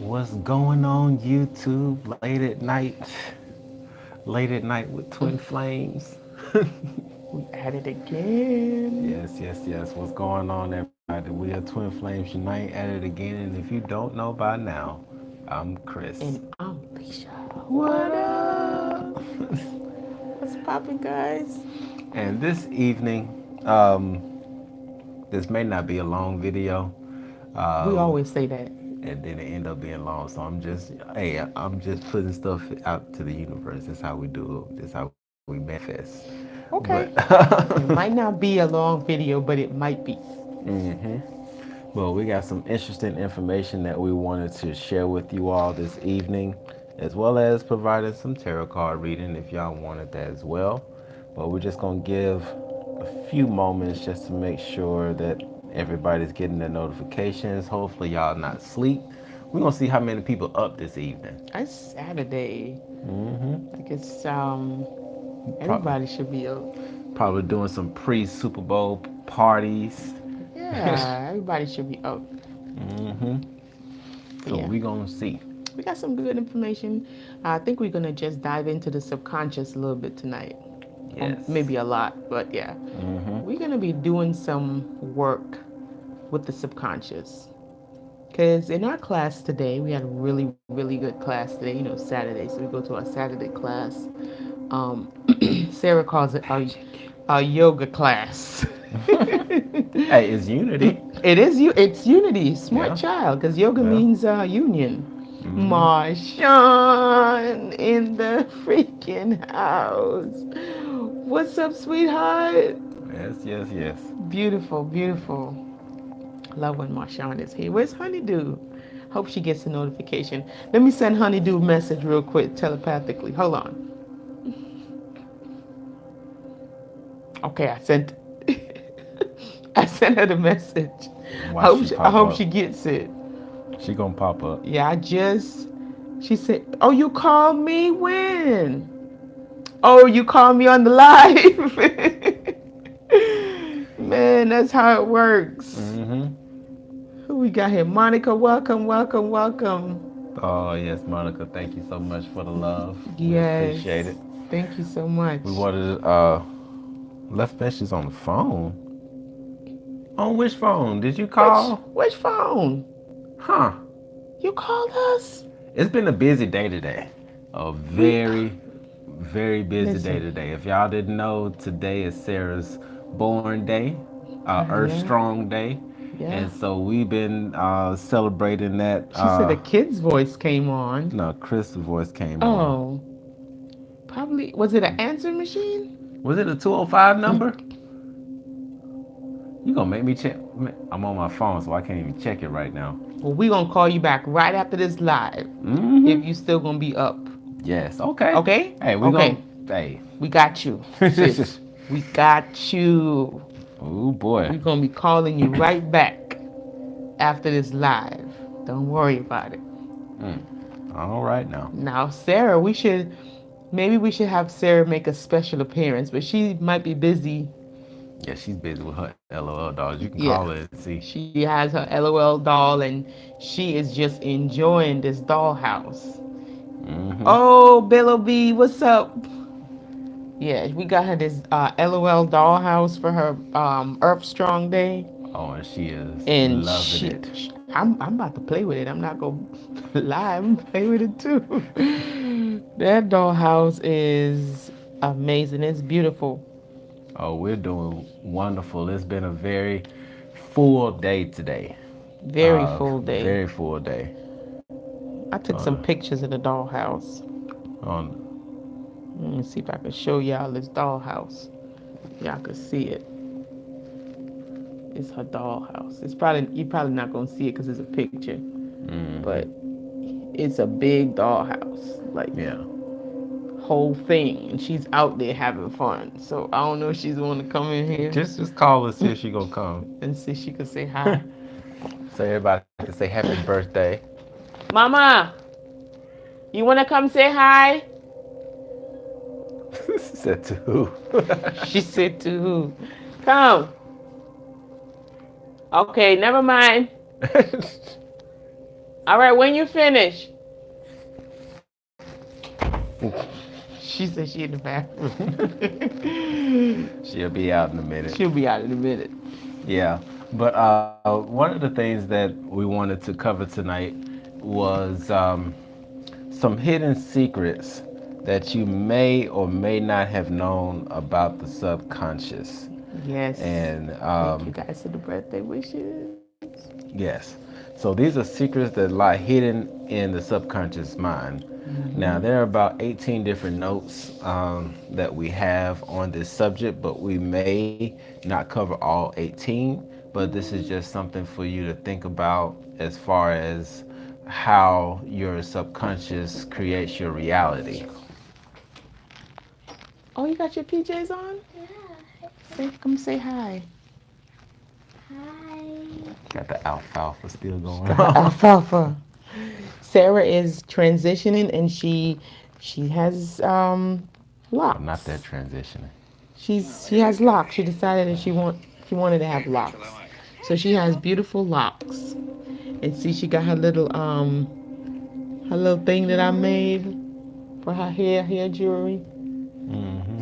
What's going on YouTube late at night with Twin Flames? We at it again. Yes. What's going on, everybody? We are Twin Flames Unite at it again. And if you don't know by now, I'm Chris. And I'm Alicia. What What up? up? What's poppin', guys? And this evening, this may not be a long video, We um, always say that. and then it end up being long. So I'm just putting stuff out to the universe. That's how we do it. That's how we manifest. But Okay. It might not be a long video, but it might be. Well, we got some interesting information that we wanted to share with you all this evening, as well as providing some tarot card reading if y'all wanted that as well. But we're just going to give a few moments just to make sure that everybody's getting their notifications. Hopefully, y'all not asleep. We're going to see how many people up this evening. It's Saturday. I guess Pro- everybody should be up. Probably doing some pre Super Bowl parties. Yeah, everybody should be up. But So yeah, we're going to see. we got some good information. I think we're gonna just dive into the subconscious a little bit tonight. Yes. Maybe a lot, but yeah. We're going to be doing some work with the subconscious. Because in our class today, we had a really, really good class today, Saturday. So we go to our Saturday class. Um, Sarah calls it our yoga class. Hey, it's unity. It's unity, smart Yeah. child, because yoga Yeah. means union. Marshawn in the freaking house. What's up, sweetheart? Yes. Beautiful, beautiful. Love when Marshawn is here. Where's Honeydew? Hope she gets a notification. Let me send Honeydew a message real quick telepathically. Hold on. Okay, I sent her the message. I hope she gets it. She gonna pop up. Yeah, she said, "Oh, you called me when? Oh, you called me on the live." Man, that's how it works. Who we got here? Monica, welcome. Oh yes, Monica. Thank you so much for the love. We Yes. appreciate it. Thank you so much. We wanted left messages on the phone. On which phone? Did you call? Which phone? Huh? You called us? It's been a busy day today. A very busy Listen. day today. If y'all didn't know, today is Sarah's born day, Earth Yeah. Strong Day. Yeah. And so we've been celebrating that. She said a kid's voice came on. No, Chris' voice came on. Oh. Probably, was it an answer machine? Was it a 205 number? You gonna make me check? I'm on my phone, so I can't even check it right now. Well, we gonna call you back right after this live. If you still gonna be up. Yes. Okay. Okay? Hey, we Okay. gonna. Hey. We got you, sis. We got you. Oh boy. We're gonna be calling you right back after this live. Don't worry about it. All right now. Now, Sarah, maybe we should have Sarah make a special appearance, but she might be busy. Yeah, she's busy with her LOL dolls. You can Yeah. call her and see. She has her LOL doll and she is just enjoying this dollhouse. Oh, Billo B, what's up? Yeah, we got her this LOL dollhouse for her Earth Strong Day. Oh, and she is And loving it. I'm about to play with it. I'm not gonna lie, I'm gonna play with it too. That dollhouse is amazing. It's beautiful. Oh, we're doing wonderful. It's been a very full day today. Very full day. Very full day. I took some pictures of the dollhouse. On Let me see if I can show y'all this dollhouse. Y'all can see it. It's her dollhouse. You're probably not gonna see it because it's a picture, but it's a big dollhouse, like yeah. whole thing, and she's out there having fun. So I don't know if she's want to come in here Just call her, see if she gonna come. and see if she can say hi. So everybody can say happy birthday. Mama, you want to come say hi? Said to who? She said to who? Come. Okay, never mind. All right, when you finish. She said she in the bathroom. She'll be out in a minute. She'll be out in a minute. Yeah, but one of the things that we wanted to cover tonight was some hidden secrets that you may or may not have known about the subconscious. Yes. And Thank you guys for the birthday wishes. yes, so these are secrets that lie hidden in the subconscious mind. Now, there are about 18 different notes that we have on this subject, but we may not cover all 18. But this is just something for you to think about as far as how your subconscious creates your reality. Oh, you got your PJs on? Come say hi. Hi. Got the alfalfa still going Got her on. alfalfa. Sarah is transitioning, and she has I'm not that locks. transitioning. She has locks. She decided that she wanted to have locks. So she has beautiful locks. And see, she got her little thing that I made for her hair jewelry.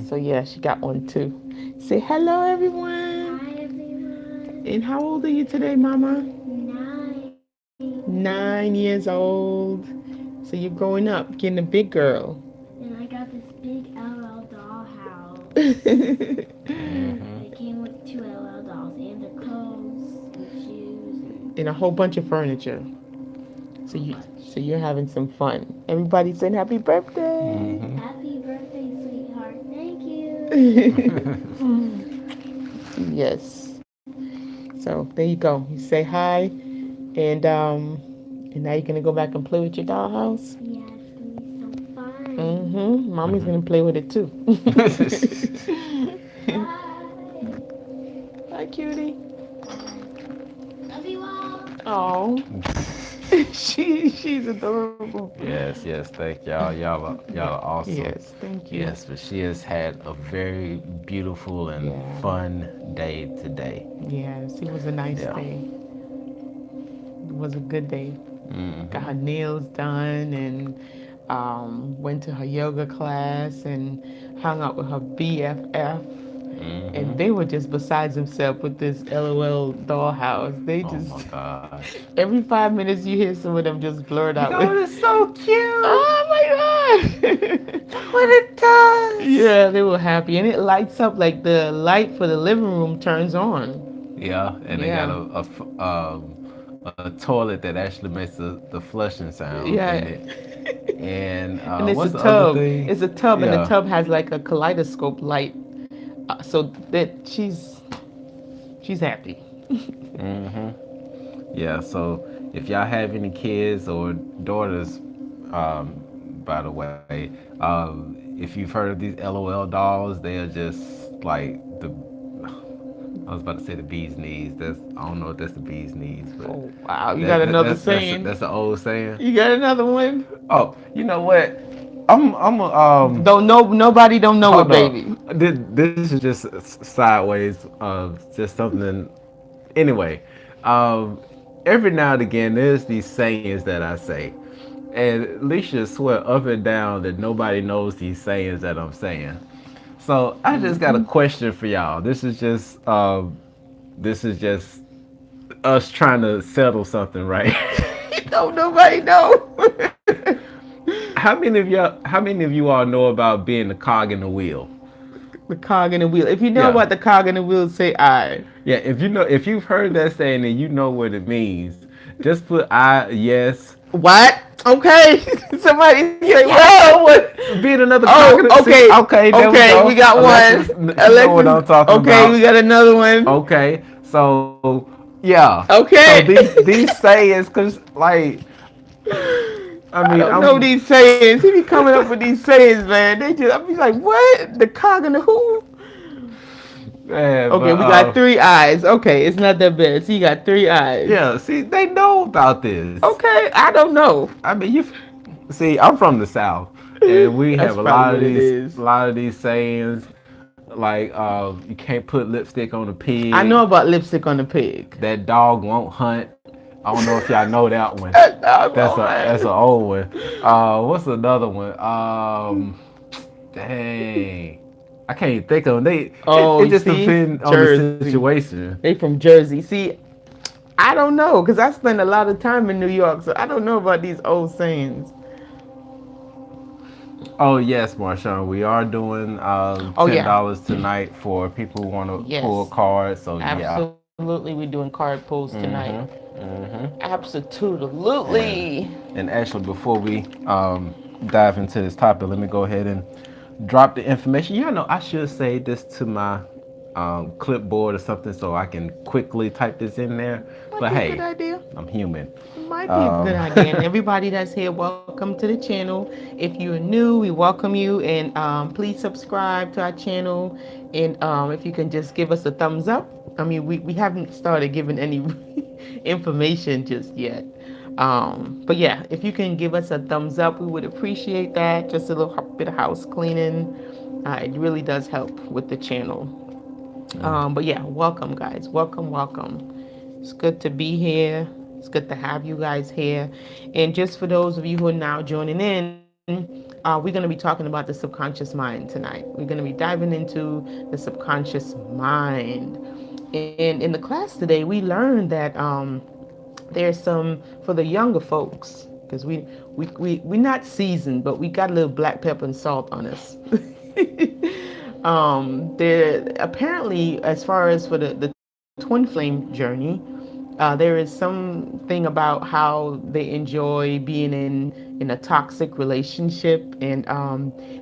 So yeah, she got one too. Say hello, everyone. Hi, everyone. And how old are you today, Mama? 9. 9 years old. So you're growing up, getting a big girl. And I got this big LL doll house. And It came with 2 LL dolls and their clothes and shoes a whole bunch of furniture. So and you much. so you're having some fun. Everybody saying happy birthday. Happy birthday, sweetheart. Thank you. Yes. So there you go. You say hi, and now you're gonna go back and play with your dollhouse. Yeah, it's gonna be so fun. Mommy's gonna play with it too. Bye. Hi, cutie. Love you all. Oh, she's adorable. Yes, yes, thank y'all. Y'all are awesome. Yes, thank you. Yes, but she has had a very beautiful and Yeah. fun day today. Yes, it was a nice Yeah. day. It was a good day. Got her Hmm. nails done and went to her yoga class and hung out with her BFF. And Hmm. they were just besides themselves with this LOL dollhouse. They Oh my just gosh. every 5 minutes you hear some of them just blurt out with, Oh, it's so cute. "Oh my god!" What it does. Yeah, they were happy, and it lights up like the light for the living room turns on. Yeah, and they got Yeah, a toilet that actually makes the flushing sound in yeah. it. And And it's a what's the other tub. thing? It's a tub, and the Yeah. tub has like a kaleidoscope light, so that she's happy. Hmm. Yeah, so if y'all have any kids or daughters, by the way, if you've heard of these LOL dolls, they are just like the. I was about to say the bee's knees. That's I don't know if that's the bee's knees, but Oh wow, you got another saying. that's an old saying. You got another one. Oh, you know what? I'm a, Don't know. Nobody don't know it, hold baby. on. This is just sideways of just something. Anyway, um, every now and again, there's these sayings that I say, and Alicia swear up and down that nobody knows these sayings that I'm saying. So I just got a question for y'all. This is just us trying to settle something, right? Don't nobody know. How many of you all know about being the cog in the wheel? The cog and the wheel. If you know Yeah. about the cog and the wheel, say I. Yeah, if you've heard that saying and you know what it means, just put I yes. What? Okay. Somebody say Yeah, what? I know what being another cog in the Oh, see, okay. okay, there we Okay, go. we got Alexis, one. you know what I'm talking Okay, we about. got another one. Okay, so yeah, so Okay. these sayings, cause like I I mean don't know I'm these sayings. He be coming up with these sayings, man. They just I be like, what? The cog and the who? man, Okay, but we got three eyes. Okay, it's not that bad. So you got three eyes. yeah, see they know about this. Okay, I don't know. I mean you see I'm from the South and we That's have probably what it a is. lot of these sayings like you can't put lipstick on a I know pig. about lipstick on the pig. That dog won't hunt. I don't know if y'all know that one. That's That's an one. old one. What's another one? Dang, I can't think of them. Oh, It you just see, depends on the Jersey. situation. They from Jersey. See, I don't know because I spend a lot of time in New York, so I don't know about these old sayings. Oh yes, Marshawn, we are doing Oh yeah, $10 tonight for people who want to pull a yes, card. So yeah. absolutely. We're doing card pulls tonight. Mm-hmm. And Absolutely. and actually, before we dive into this topic, let me go ahead and drop the information. You know, I should say this to my clipboard or something so I can quickly type this in there. Might But be a good hey, idea. I'm human. Might be a good Um, idea. And everybody that's here, welcome to the channel. If you're new, we welcome you. And please subscribe to our channel. And if you can just give us a thumbs up. I mean, we haven't started giving any information just yet. But yeah, if you can give us a thumbs up, we would appreciate that. Just a little bit of house cleaning. It really does help with the channel. But yeah, welcome, guys. Welcome, welcome. It's good to be here. It's good to have you guys here. And just for those of you who are now joining in, we're going to be talking about the subconscious mind tonight. We're going to be diving into the subconscious mind. And in the class today, we learned that there's some for the younger folks because we're not seasoned, but we got a little black pepper and salt on us. There apparently, as far as for the twin flame journey, there is something about how they enjoy being in a toxic relationship, and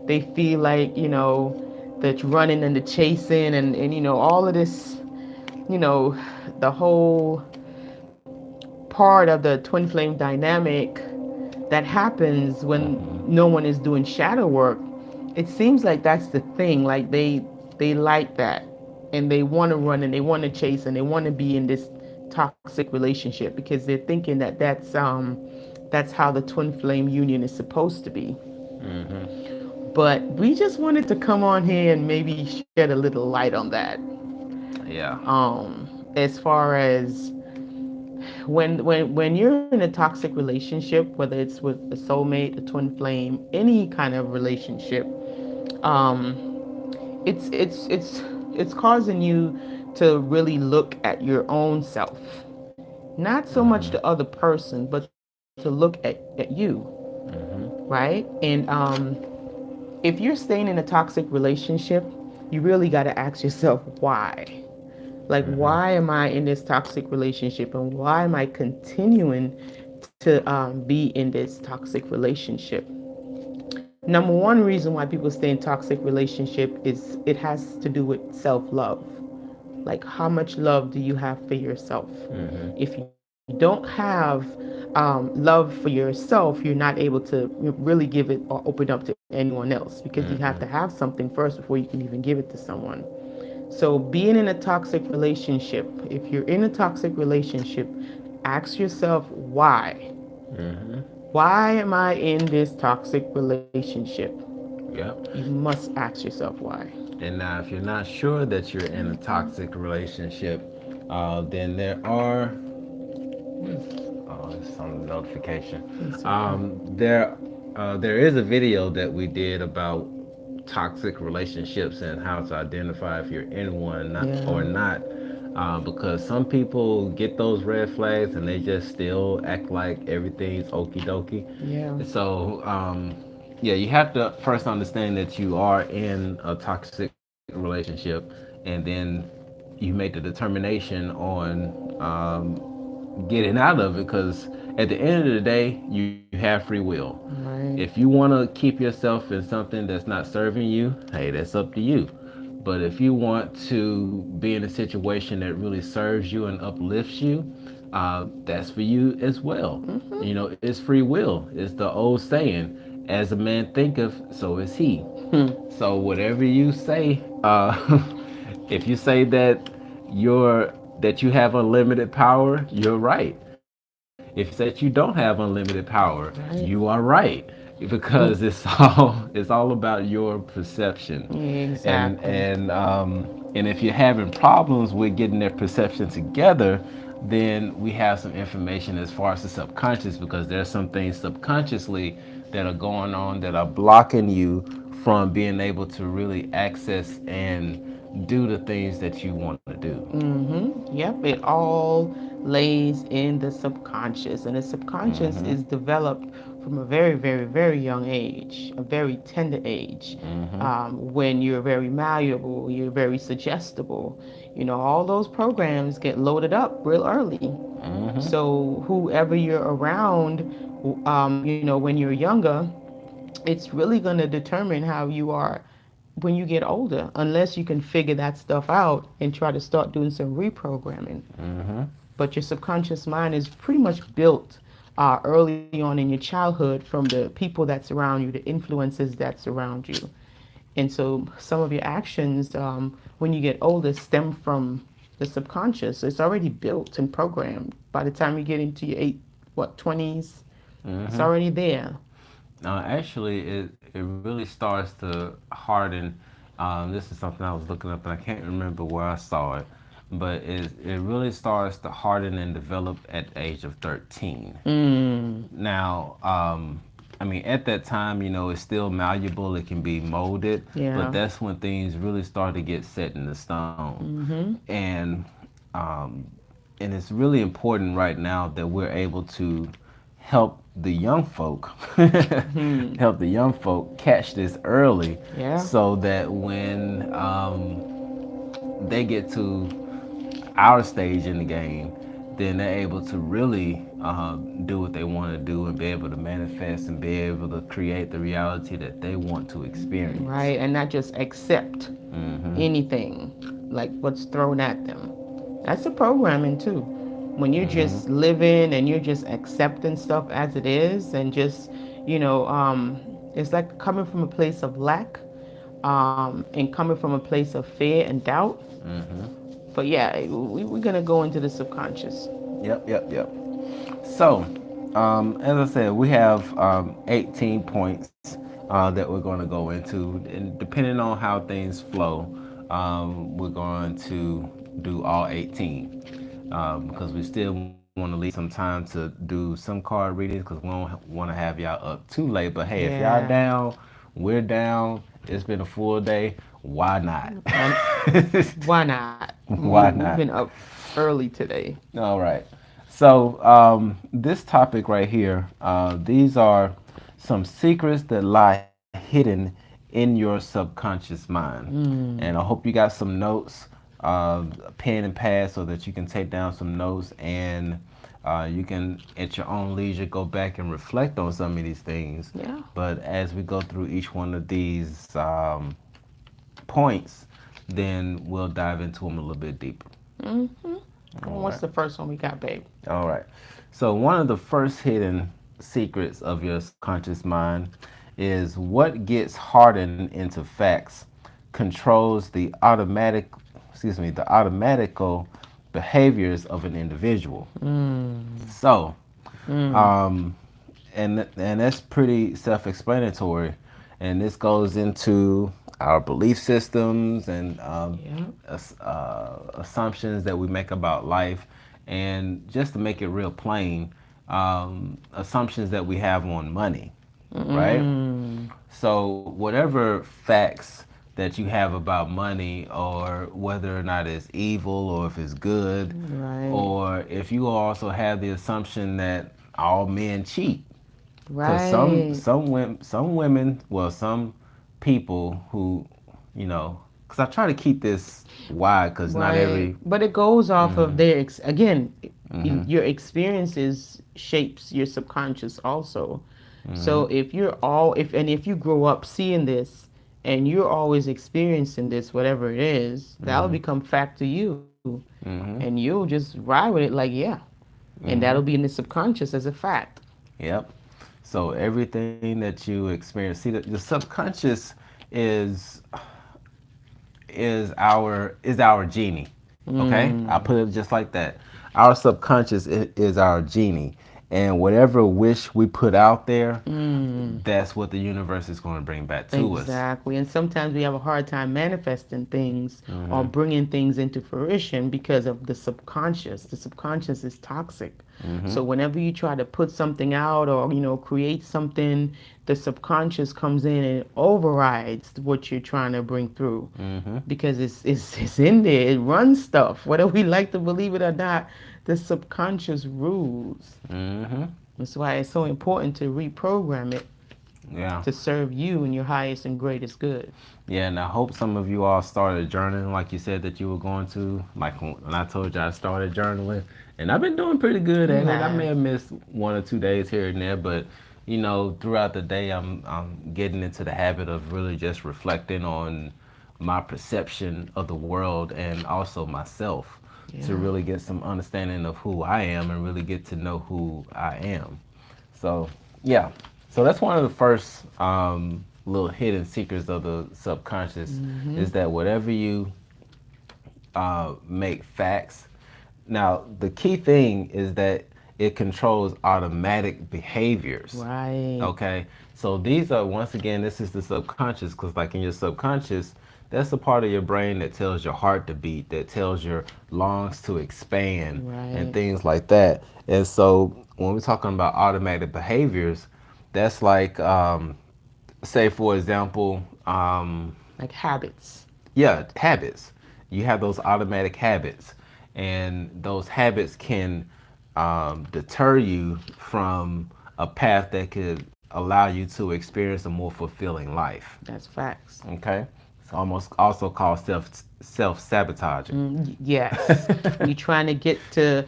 they feel like that running and the chasing and all of this, you know, the whole part of the twin flame dynamic that happens when no one is doing shadow work. It seems like that's the thing. Like they like that, and they want to run and they want to chase and they want to be in this toxic relationship because they're thinking that that's how the twin flame union is supposed to be. But we just wanted to come on here and maybe shed a little light on that. yeah. As far as when you're in a toxic relationship, whether it's with a soulmate, a twin flame, any kind of relationship, it's causing you to really look at your own self, not so much the other person, but to look at you, right? And if you're staying in a toxic relationship, you really got to ask yourself why. Like, why am I in this toxic relationship, and why am I continuing to be in this toxic relationship? Number one reason why people stay in toxic relationship is it has to do with self-love. Like, how much love do you have for yourself? If you don't have love for yourself, you're not able to really give it or open up to anyone else, because you have to have something first before you can even give it to someone. So, being in a toxic relationship, if you're in a toxic relationship, ask yourself why. Why am I in this toxic relationship? You Yep. must ask yourself why. And now, if you're not sure that you're in a toxic relationship, then there are. Oh, it's some notification. It's okay. There is a video that we did about toxic relationships and how to identify if you're in one or Yeah. not. Because some people get those red flags and they just still act like everything's okie dokie. Yeah. So, yeah, you have to first understand that you are in a toxic relationship, and then you make the determination on getting out of it. Because at the end of the day, you have free will. If Right. you want to keep yourself in something that's not serving you, hey, that's up to you. But if you want to be in a situation that really serves you and uplifts you, that's for you as well. You know, it's free will. It's the old saying, as a man thinketh, so is he. So whatever you say, if you say that you have unlimited power, you're right. If you say that you don't have unlimited power, you Right. are right, because it's all about your perception. and Exactly. and um and if you're having problems with getting their perception together, then we have some information as far as the subconscious, because there's some things subconsciously that are going on that are blocking you from being able to really access and do the things that you want to do. Yep, it all lays in the subconscious, and the subconscious is developed from a very, very, very young age, a very tender age. When you're very malleable, you're very suggestible. All those programs get loaded up real early. So whoever you're around, when you're younger, it's really going to determine how you are when you get older, unless you can figure that stuff out and try to start doing some reprogramming. But your subconscious mind is pretty much built early on in your childhood from the people that surround you, the influences that surround you. And so some of your actions when you get older stem from the subconscious. It's already built and programmed. By the time you get into your 20s, it's already there. Actually, it really starts to harden. This is something I was looking up, and I can't remember where I saw it, but it really starts to harden and develop at the age of 13. Now, I mean, at that time, it's still malleable. It can be molded, but Yeah. that's when things really start to get set in the stone. And um, and it's really important right now that we're able to help the young folk help the young folk catch this early, Yeah. so that when they get to our stage in the game, then they're able to really do what they want to do and be able to manifest and be able to create the reality that they want to experience. Right, and not just accept anything like what's thrown at them. That's the programming too. When you're just living and you're just accepting stuff as it is, and just it's like coming from a place of lack, and coming from a place of fear and doubt. But yeah, we're gonna go into the subconscious. Yep, yep, yep. So, as I said, we have 18 points that we're going to go into, and depending on how things flow, we're going to do all 18, because we still want to leave some time to do some card readings, because we don't want to have y'all up too late. But hey, if y'all Yeah. down, we're down. It's been a full day. Why not? And why not? Why We've not? been up early today. All right. So, this topic right here, these are some secrets that lie hidden in your subconscious mind. And I hope you got some notes, a pen and pad, so that you can take down some notes, and you can, at your own leisure, go back and reflect on some of these things. Yeah. But as we go through each one of these points, then we'll dive into them a little bit deeper. All What's right. the first one we got, babe? All right. So, one of the first hidden secrets of your subconscious mind is what gets hardened into facts controls the automatical behaviors of an individual. So, um, and that's pretty self-explanatory, and this goes into our belief systems and Yeah. assumptions that we make about life, and just to make it real plain, assumptions that we have on money, right? So whatever facts that you have about money, or whether or not it's evil or if it's good, Right. or if you also have the assumption that all men cheat, because Right. some people who, because I try to keep this wide, because not Right. every. But it goes off of their again, your experiences shapes your subconscious also. So if you grow up seeing this and you're always experiencing this, whatever it is, that'll become fact to you. And you'll just ride with it like, yeah. And that'll be in the subconscious as a fact. Yep. So everything that you experience, see, the subconscious is is our genie. Okay, I put it just like that. Our subconscious is our genie, And whatever wish we put out there, Mm, that's what the universe is going to bring back to us. exactly. And sometimes we have a hard time manifesting things or Mm-hmm. bringing things into fruition because of the subconscious. The subconscious is toxic. Mm-hmm. So whenever you try to put something out or, create something, the subconscious comes in and overrides what you're trying to bring through Mm-hmm. because it's in there. It runs stuff. Whether we like to believe it or not, the subconscious rules. Mm-hmm. That's why it's so important to reprogram it Yeah. to serve you and your highest and greatest good. Yeah, and I hope some of you all started journaling like you said that you were going to. Like when I told you I started journaling, and I've been doing pretty good You at it. I may have. have missed 1 or 2 days here and there, but throughout the day, I'm getting into the habit of really just reflecting on my perception of the world and also myself to Yeah. really get some understanding of who I am and really get to know who I am. So, yeah. So that's one of the first little hidden secrets of the subconscious Mm-hmm. is that whatever you make facts. Now, the key thing is that it controls automatic behaviors. Right. Okay, so these are, once again, this is the subconscious, because like in your subconscious, that's the part of your brain that tells your heart to beat, that tells your lungs to expand, and Right. things like that. And so when we're talking about automatic behaviors, that's like, say for example, Like habits. yeah, habits. You have those automatic habits, and those habits can deter you from a path that could allow you to experience a more fulfilling life. That's facts. Okay, it's almost also called self sabotaging. Yes. When you're trying to get to,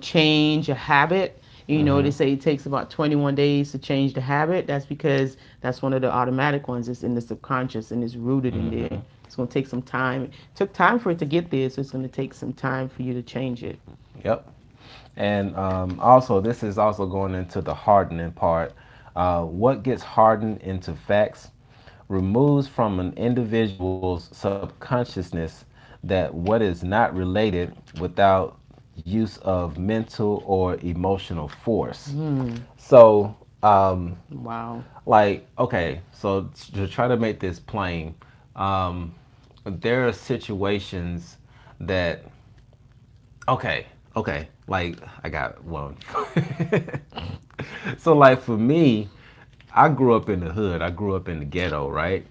change a habit, they say it takes about 21 days to change the habit. That's because that's one of the automatic ones. It's in the subconscious and it's rooted in there. It's going to take some time. It took time for it to get there, so it's going to take some time for you to change it. Yep. And also, this is also going into the hardening part. What gets hardened into facts removes from an individual's subconsciousness that what is not related without use of mental or emotional force. So, Wow. like, okay, so to try to make this plain, um, there are situations that, okay, okay, like, I got one. So, like, for me, I grew up in the hood. I grew up in the ghetto, right?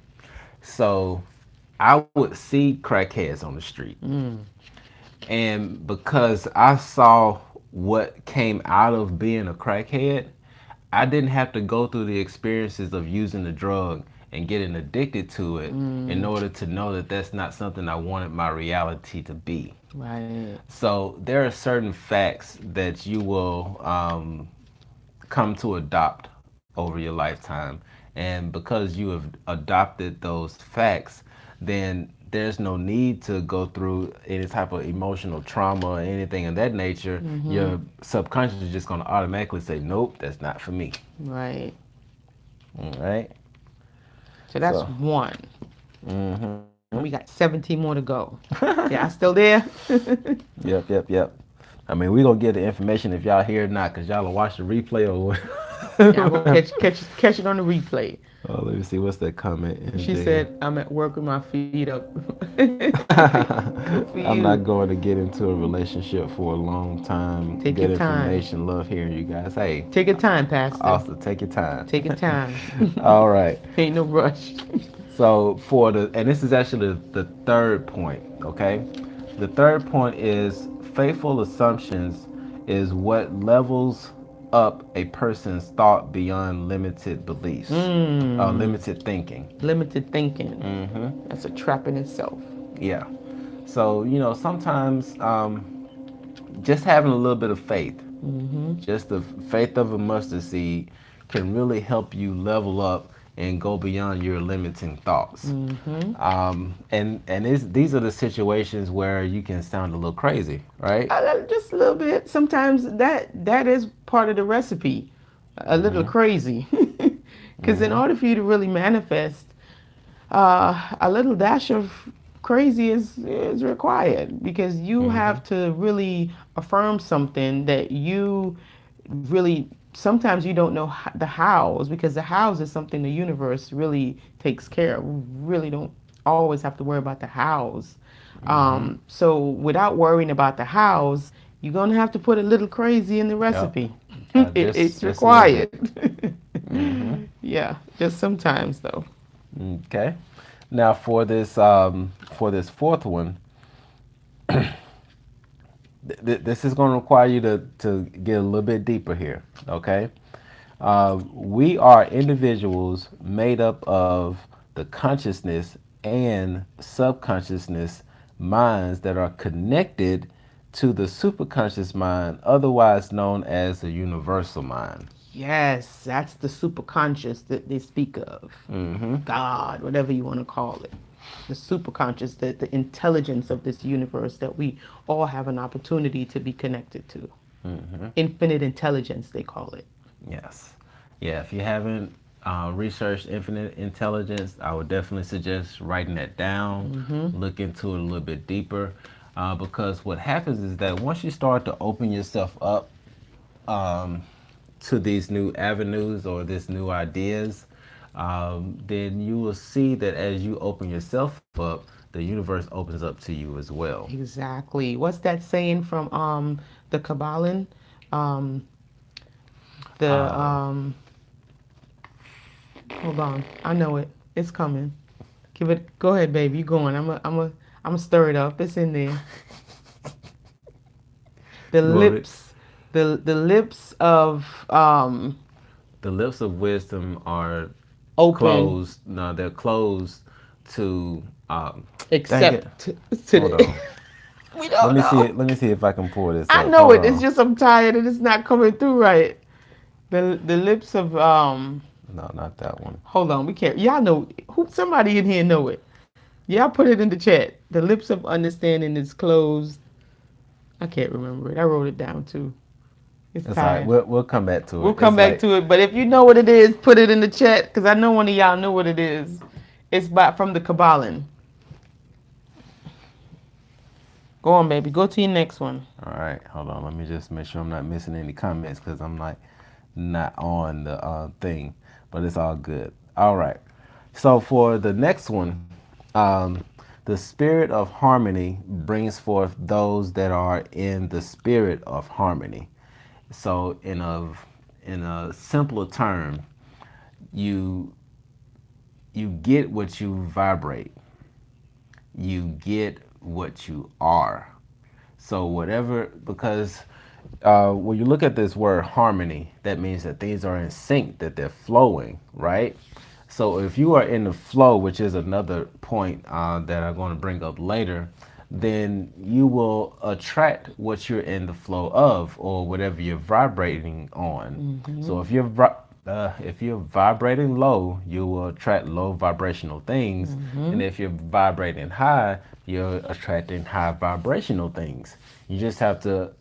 So I would see crackheads on the street. And because I saw what came out of being a crackhead, I didn't have to go through the experiences of using the drug and getting addicted to it in order to know that that's not something I wanted my reality to be. Right. So there are certain facts that you will come to adopt over your lifetime. And because you have adopted those facts, then there's no need to go through any type of emotional trauma or anything of that nature. Your subconscious is just going to automatically say, nope, that's not for me. Right. All right. So that's So, one. mm-hmm. And we got 17 more to go. Yeah, still there? Yep, yep, yep. I mean, we're going to get the information if y'all hear it not, because y'all will watch the replay or Yeah, I'm gonna catch it on the replay. Oh, let me see. What's that comment in She there? said, "I'm at work with my feet up." Good for I'm not you. going to get into a relationship for a long time. Take your Good time. information. Love hearing you guys. Hey, Take your time, Pastor. also take your time. Take your time. All right. Ain't no rush. So and this is actually the third point. Okay. The third point is faithful assumptions is what levels up a person's thought beyond limited beliefs, limited thinking. Limited thinking. That's a trap in itself. Yeah. So, sometimes just having a little bit of faith, just the faith of a mustard seed, can really help you level up and go beyond your limiting thoughts. These are the situations where you can sound a little crazy, right? Just a little bit. Sometimes that is part of the recipe. A little crazy. Because in order for you to really manifest, a little dash of crazy is required because you have to really affirm something that you really sometimes you don't know the hows, because the hows is something the universe really takes care of. We really don't always have to worry about the hows. So without worrying about the hows, you're gonna have to put a little crazy in the Yep. recipe. Just It's just a little bit. required. Yeah, just sometimes though. Okay. Now for this fourth one, this is going to require you to get a little bit deeper here. Okay. We are individuals made up of the consciousness and subconsciousness minds that are connected to the superconscious mind, otherwise known as the universal mind. Yes, that's the superconscious that they speak of. God, whatever you want to call it. The superconscious, the intelligence of this universe that we all have an opportunity to be connected to. Infinite intelligence, they call it. Yes. Yeah, if you haven't researched infinite intelligence, I would definitely suggest writing that down, look into it a little bit deeper. Because what happens is that once you start to open yourself up to these new avenues or these new ideas, then you will see that as you open yourself up, the universe opens up to you as well. Exactly. What's that saying from the Kabbalah? Um, the Uh, hold on, I know it. It's coming. Give it. Go ahead, baby. You going? I'm a stir it up. It's in there. The you want it? lips, the lips of The lips of wisdom are open, closed. No, they're closed to. Dang it! except to Hold the. on. We Let don't me see know. it. Let me see if I can pull this I up. know Hold it. It's on. just I'm tired and it's not coming through right. The lips of No, not that one. hold on, we can't. Y'all know who? Somebody in here know it. Y'all put it in the chat. The lips of understanding is closed. I can't remember it. I wrote it down too. It's It's all right. tired. We'll come back to We'll it. come It's back like to it. But if you know what it is, put it in the chat because I know one of y'all know what it is. It's by from the Kabbalah. Go on, baby. Go to your next one. all right. Hold on. Let me just make sure I'm not missing any comments because I'm like not on the thing, but it's all good. All right. So for the next one, the spirit of harmony brings forth those that are in the spirit of harmony. So in a simpler term, you you get what you vibrate. You get what you are. So whatever, because when you look at this word harmony, that means that things are in sync, that they're flowing, right? So if you are in the flow, which is another point that I'm going to bring up later, then you will attract what you're in the flow of or whatever you're vibrating on. So if you're vibrating low, you will attract low vibrational things, and if you're vibrating high, you're attracting high vibrational things. You just have to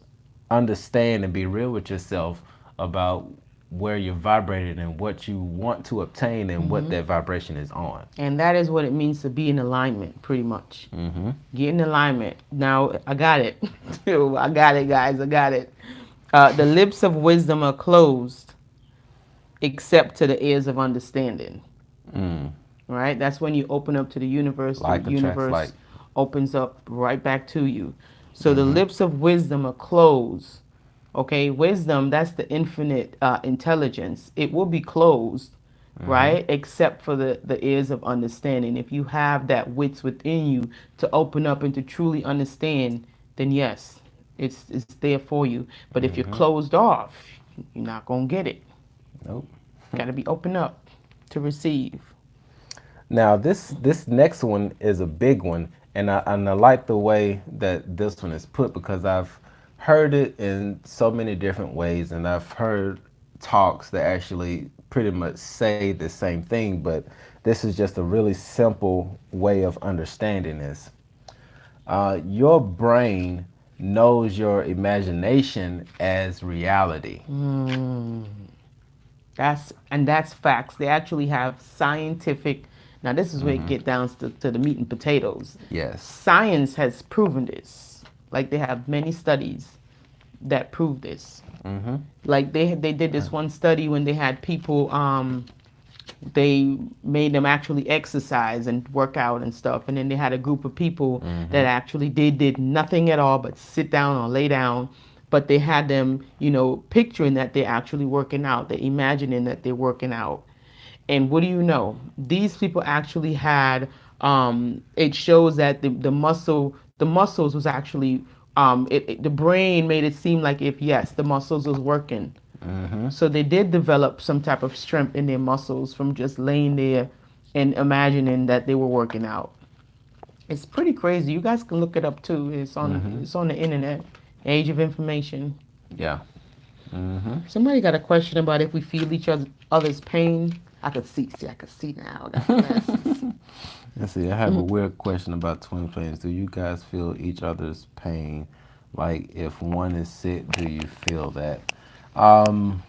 understand and be real with yourself about where you're vibrating and what you want to obtain and what that vibration is on. And that is what it means to be in alignment, pretty much. Get in alignment. Now, I got it. I got it, guys. I got it. The lips of wisdom are closed except to the ears of understanding. Right? That's when you open up to the universe, the Like attracts like. universe opens up right back to you. So the lips of wisdom are closed. Okay, wisdom, that's the infinite intelligence. It will be closed, right? Except for the ears of understanding. If you have that wits within you to open up and to truly understand, then yes, it's there for you. But if you're closed off, you're not gonna get it. Nope. Got to be open up to receive. Now this next one is a big one, and I like the way that this one is put because I've heard it in so many different ways, and I've heard talks that actually pretty much say the same thing, but this is just a really simple way of understanding this. Your brain knows your imagination as reality. That's facts. They actually have scientific. Now this is where it get down to the meat and potatoes. Yes. Science has proven this. Like they have many studies that prove this. Mm-hmm. Like they did this one study when they had people they made them actually exercise and work out and stuff, and then they had a group of people that actually did nothing at all but sit down or lay down, but they had them, picturing that they're actually working out, they're imagining that they're working out. And what do you know, these people actually had, it shows that the muscles was actually, the brain made it seem like if yes, the muscles was working. Mm-hmm. So they did develop some type of strength in their muscles from just laying there and imagining that they were working out. It's pretty crazy. You guys can look it up too. Mm-hmm. It's on the internet. Age of information. Yeah. Mm-hmm. Somebody got a question about if we feel each other's pain. I could see. See, I could see now. I got the glasses. Let's see. I have a weird question about twin flames. Do you guys feel each other's pain? Like, if one is sick, do you feel that? Um,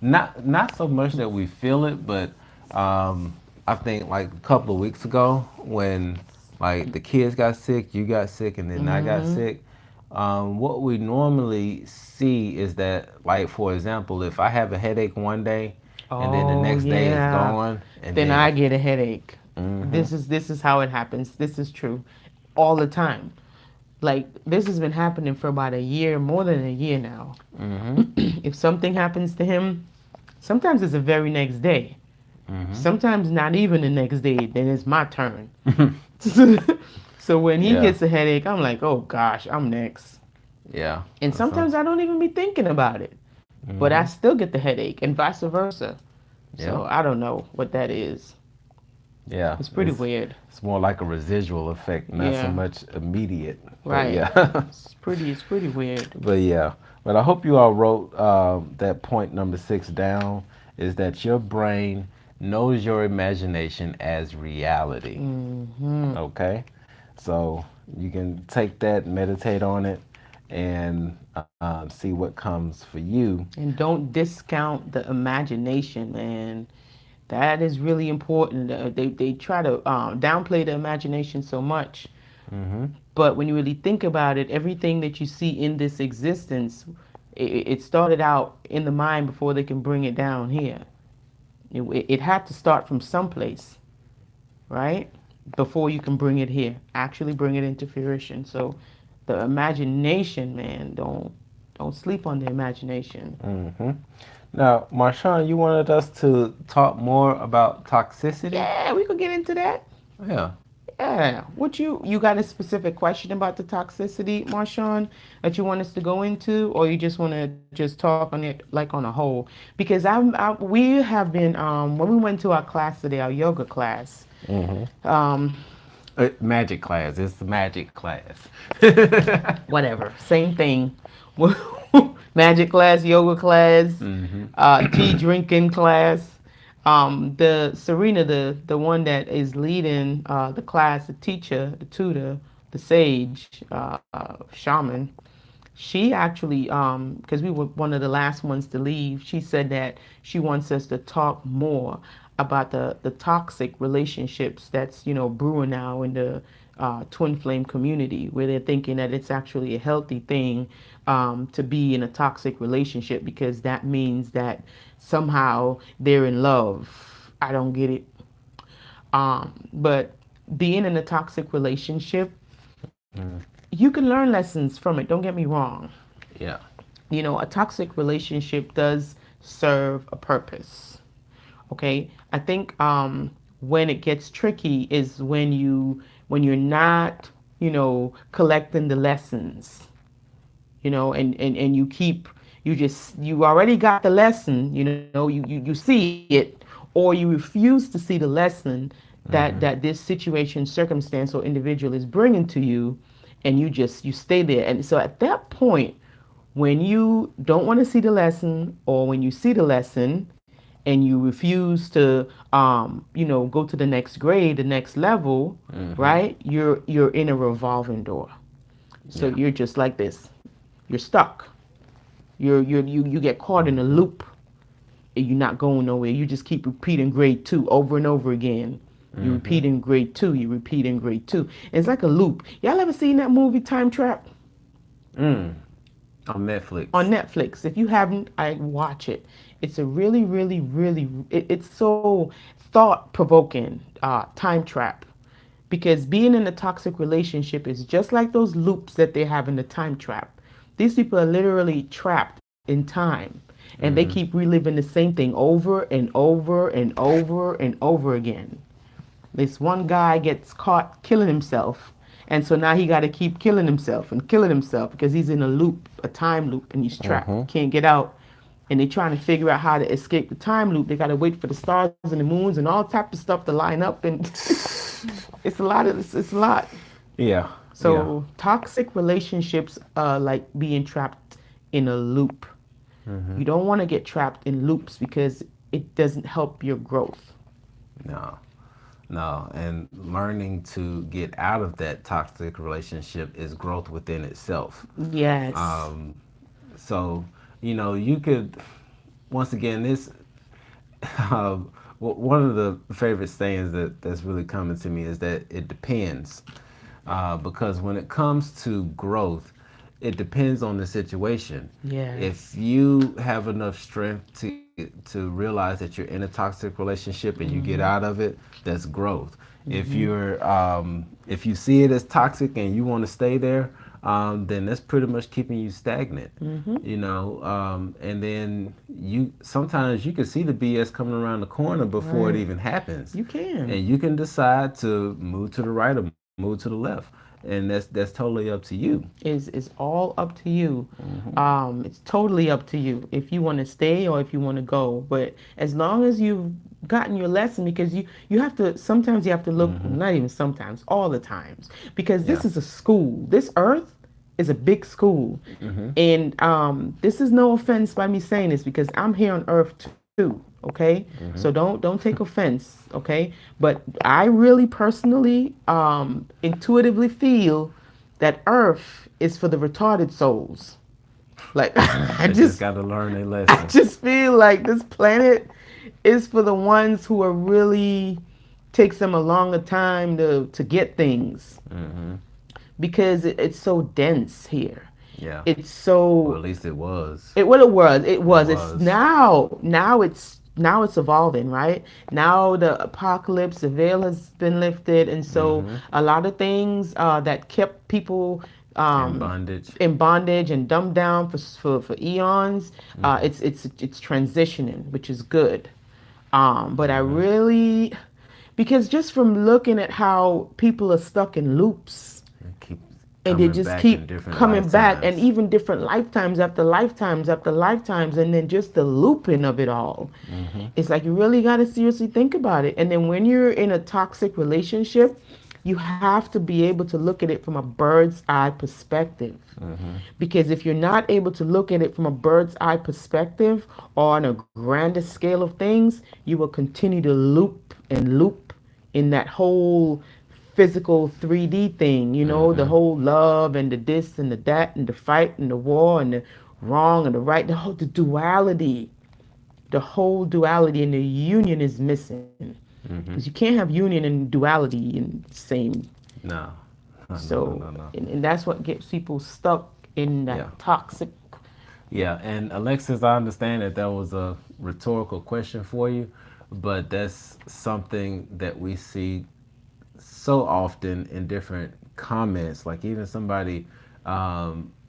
not so much that we feel it, but I think like a couple of weeks ago when like the kids got sick, you got sick, and then I got sick. What we normally see is that, like for example, if I have a headache one day, and then the Oh next day it's yeah. gone, and Then then I get a headache. mm-hmm, This is how it happens. This is true, all the time. Like this has been happening for about a year, more than a year now. mm-hmm, If something happens to him, sometimes it's the very next day. mm-hmm. Sometimes not even the next day. Then it's my turn. So when he Yeah, gets a headache, I'm like, oh gosh, I'm next. yeah. And sometimes I don't even be thinking about it, but I Mm-hmm. still get the headache, and vice versa. Yeah, So I don't know what that is. yeah. It's pretty weird. It's more like a residual effect, not so Yeah, much immediate. But right. yeah. It's pretty weird. But yeah, but I hope you all wrote that point number 6 down. Is that your brain knows your imagination as reality. Hmm. Okay, so you can take that, meditate on it, and see what comes for you. And don't discount the imagination, man. That is really important. They try to downplay the imagination so much. Mm-hmm. But when you really think about it, everything that you see in this existence, it started out in the mind before they can bring it down here. It had to start from someplace, right? Before you can bring it here, actually bring it into fruition. So the imagination, man, don't sleep on the imagination. Mm-hmm. Now, Marshawn, you wanted us to talk more about toxicity? Yeah, we could get into that. Yeah. Yeah. What you got a specific question about the toxicity, Marshawn, that you want us to go into, or you just want to just talk on it like on a whole? Because we have been when we went to our class today, our yoga class. Mm-hmm. Um, Magic class. It's the magic class. Whatever, same thing. Magic class, yoga class, Mm-hmm. tea drinking class. The Serena, the one that is leading the class, the teacher, the tutor, the sage, shaman. She actually, because we were one of the last ones to leave, she said that she wants us to talk more about the toxic relationships that's brewing now in the twin flame community, where they're thinking that it's actually a healthy thing to be in a toxic relationship because that means that somehow they're in love. I don't get it. But being in a toxic relationship, Mm. you can learn lessons from it. Don't get me wrong. Yeah. A toxic relationship does serve a purpose. Okay, I think when it gets tricky is when you're not collecting the lessons, and you already got the lesson, you see it, or you refuse to see the lesson that Mm-hmm. this situation, circumstance, or individual is bringing to you, and you stay there. And so at that point, when you don't want to see the lesson, or when you see the lesson and you refuse to go to the next grade, the next level, Mm-hmm. right, you're in a revolving door. So Yeah. you're just like this. You're stuck. You get caught in a loop, and you're not going nowhere. You just keep repeating grade 2 over and over again. You Mm-hmm. repeat in grade 2, you repeat in grade 2. It's like a loop. Y'all ever seen that movie Time Trap? Mm. On on Netflix. Netflix. If you haven't, I watch it. It's a really, really, really. It's so thought provoking. Time trap, because being in a toxic relationship is just like those loops that they have in the time trap. These people are literally trapped in time, and they keep reliving the same thing over and over and over and over again. This one guy gets caught killing himself, and so now he got to keep killing himself and killing himself because he's in a loop, a time loop, and he's trapped. He can't get out. And they're trying to figure out how to escape the time loop. They got to wait for the stars and the moons and all type of stuff to line up, and it's a lot of it's a lot. Yeah, yeah. So toxic relationships are like being trapped in a loop. You don't want to get trapped in loops because it doesn't help your growth. No, no. And learning to get out of that toxic relationship is growth within itself. Yes. Um, so, you could, once again, this, one of the favorite sayings that's really coming to me is that it depends. Because when it comes to growth, it depends on the situation. Yes. If you have enough strength to realize that you're in a toxic relationship and you get out of it, that's growth. If you see it as toxic and you want to stay there, then that's pretty much keeping you stagnant. And then you sometimes you can see the BS coming around the corner before it Right. even happens, You can. and you can decide to move to the right or move to the left, and that's totally up to you. Is all up to you. It's totally up to you if you want to stay or if you want to go. But as long as you've gotten your lesson, because you have to sometimes you have to look, not even sometimes, all the times, because Yeah. this is a school. This earth is a big school, and this is no offense by me saying this because I'm here on earth too. Okay, so don't take offense. Okay, but I really personally intuitively feel that earth is for the retarded souls. Like I They just just got to learn a I lesson. just feel like this planet is for the ones who are really takes them a longer time to get things because it's so dense here. Yeah. It's Or at so least it was. it what it was. It It was. It's was. now it's evolving, right? Now the apocalypse, the veil has been lifted, and so a lot of things that kept people In um, bondage. in bondage and dumbed down for eons, it's transitioning, which is good. But I really, because just from looking at how people are stuck in loops It keep and they coming just back in keep different coming back, and lifetimes. even different lifetimes after lifetimes after lifetimes, and then just the looping of it all. It's like you really got to seriously think about it. And then when you're in a toxic relationship, you have to be able to look at it from a bird's eye perspective. Because if you're not able to look at it from a bird's eye perspective or on a grander scale of things, you will continue to loop and loop in that whole physical 3D thing, the whole love and the this and the that and the fight and the war and the wrong and the right, the duality. The whole duality and the union is missing. Because you can't have union and duality in the same. No. No, no, no, So, no, no. and that's what gets people stuck in Yeah. that toxic. Yeah. And Alexis, I understand that was a rhetorical question for you, but that's something that we see so often in different comments. Like even somebody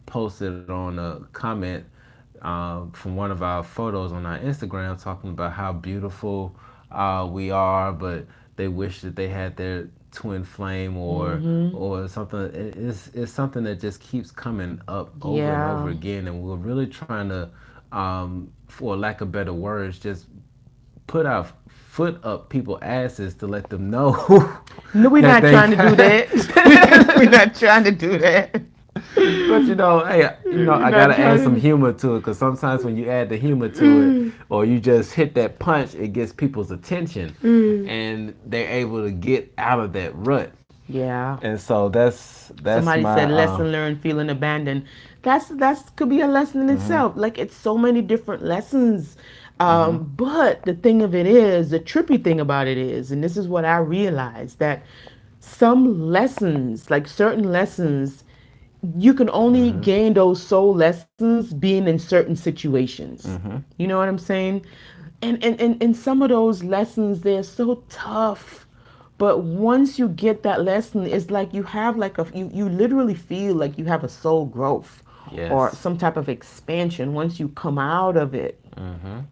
posted on a comment from one of our photos on our Instagram talking about how beautiful we are, but they wish that they had their twin flame or something. It's something that just keeps coming up over and over Yeah. again, and we're really trying to, for lack of better words, just put our foot up people's asses to let them know No, we're that not they trying to do got. that. We're not trying to do that. But hey, We're I not gotta add trying some to. humor to it because sometimes when you add the humor to it, or you just hit that punch, it gets people's attention, and they're able to get out of that rut. Yeah. And so that's Somebody my said lesson learned, feeling abandoned. That's could be a lesson in itself. Like it's so many different lessons. But the thing of it is, the trippy thing about it is, and this is what I realized, that some lessons, like certain lessons, you can only gain those soul lessons being in certain situations. You know what I'm saying? And some of those lessons, they're so tough. But once you get that lesson, it's like you have like you literally feel like you have a soul growth or Yes. some type of expansion once you come out of it.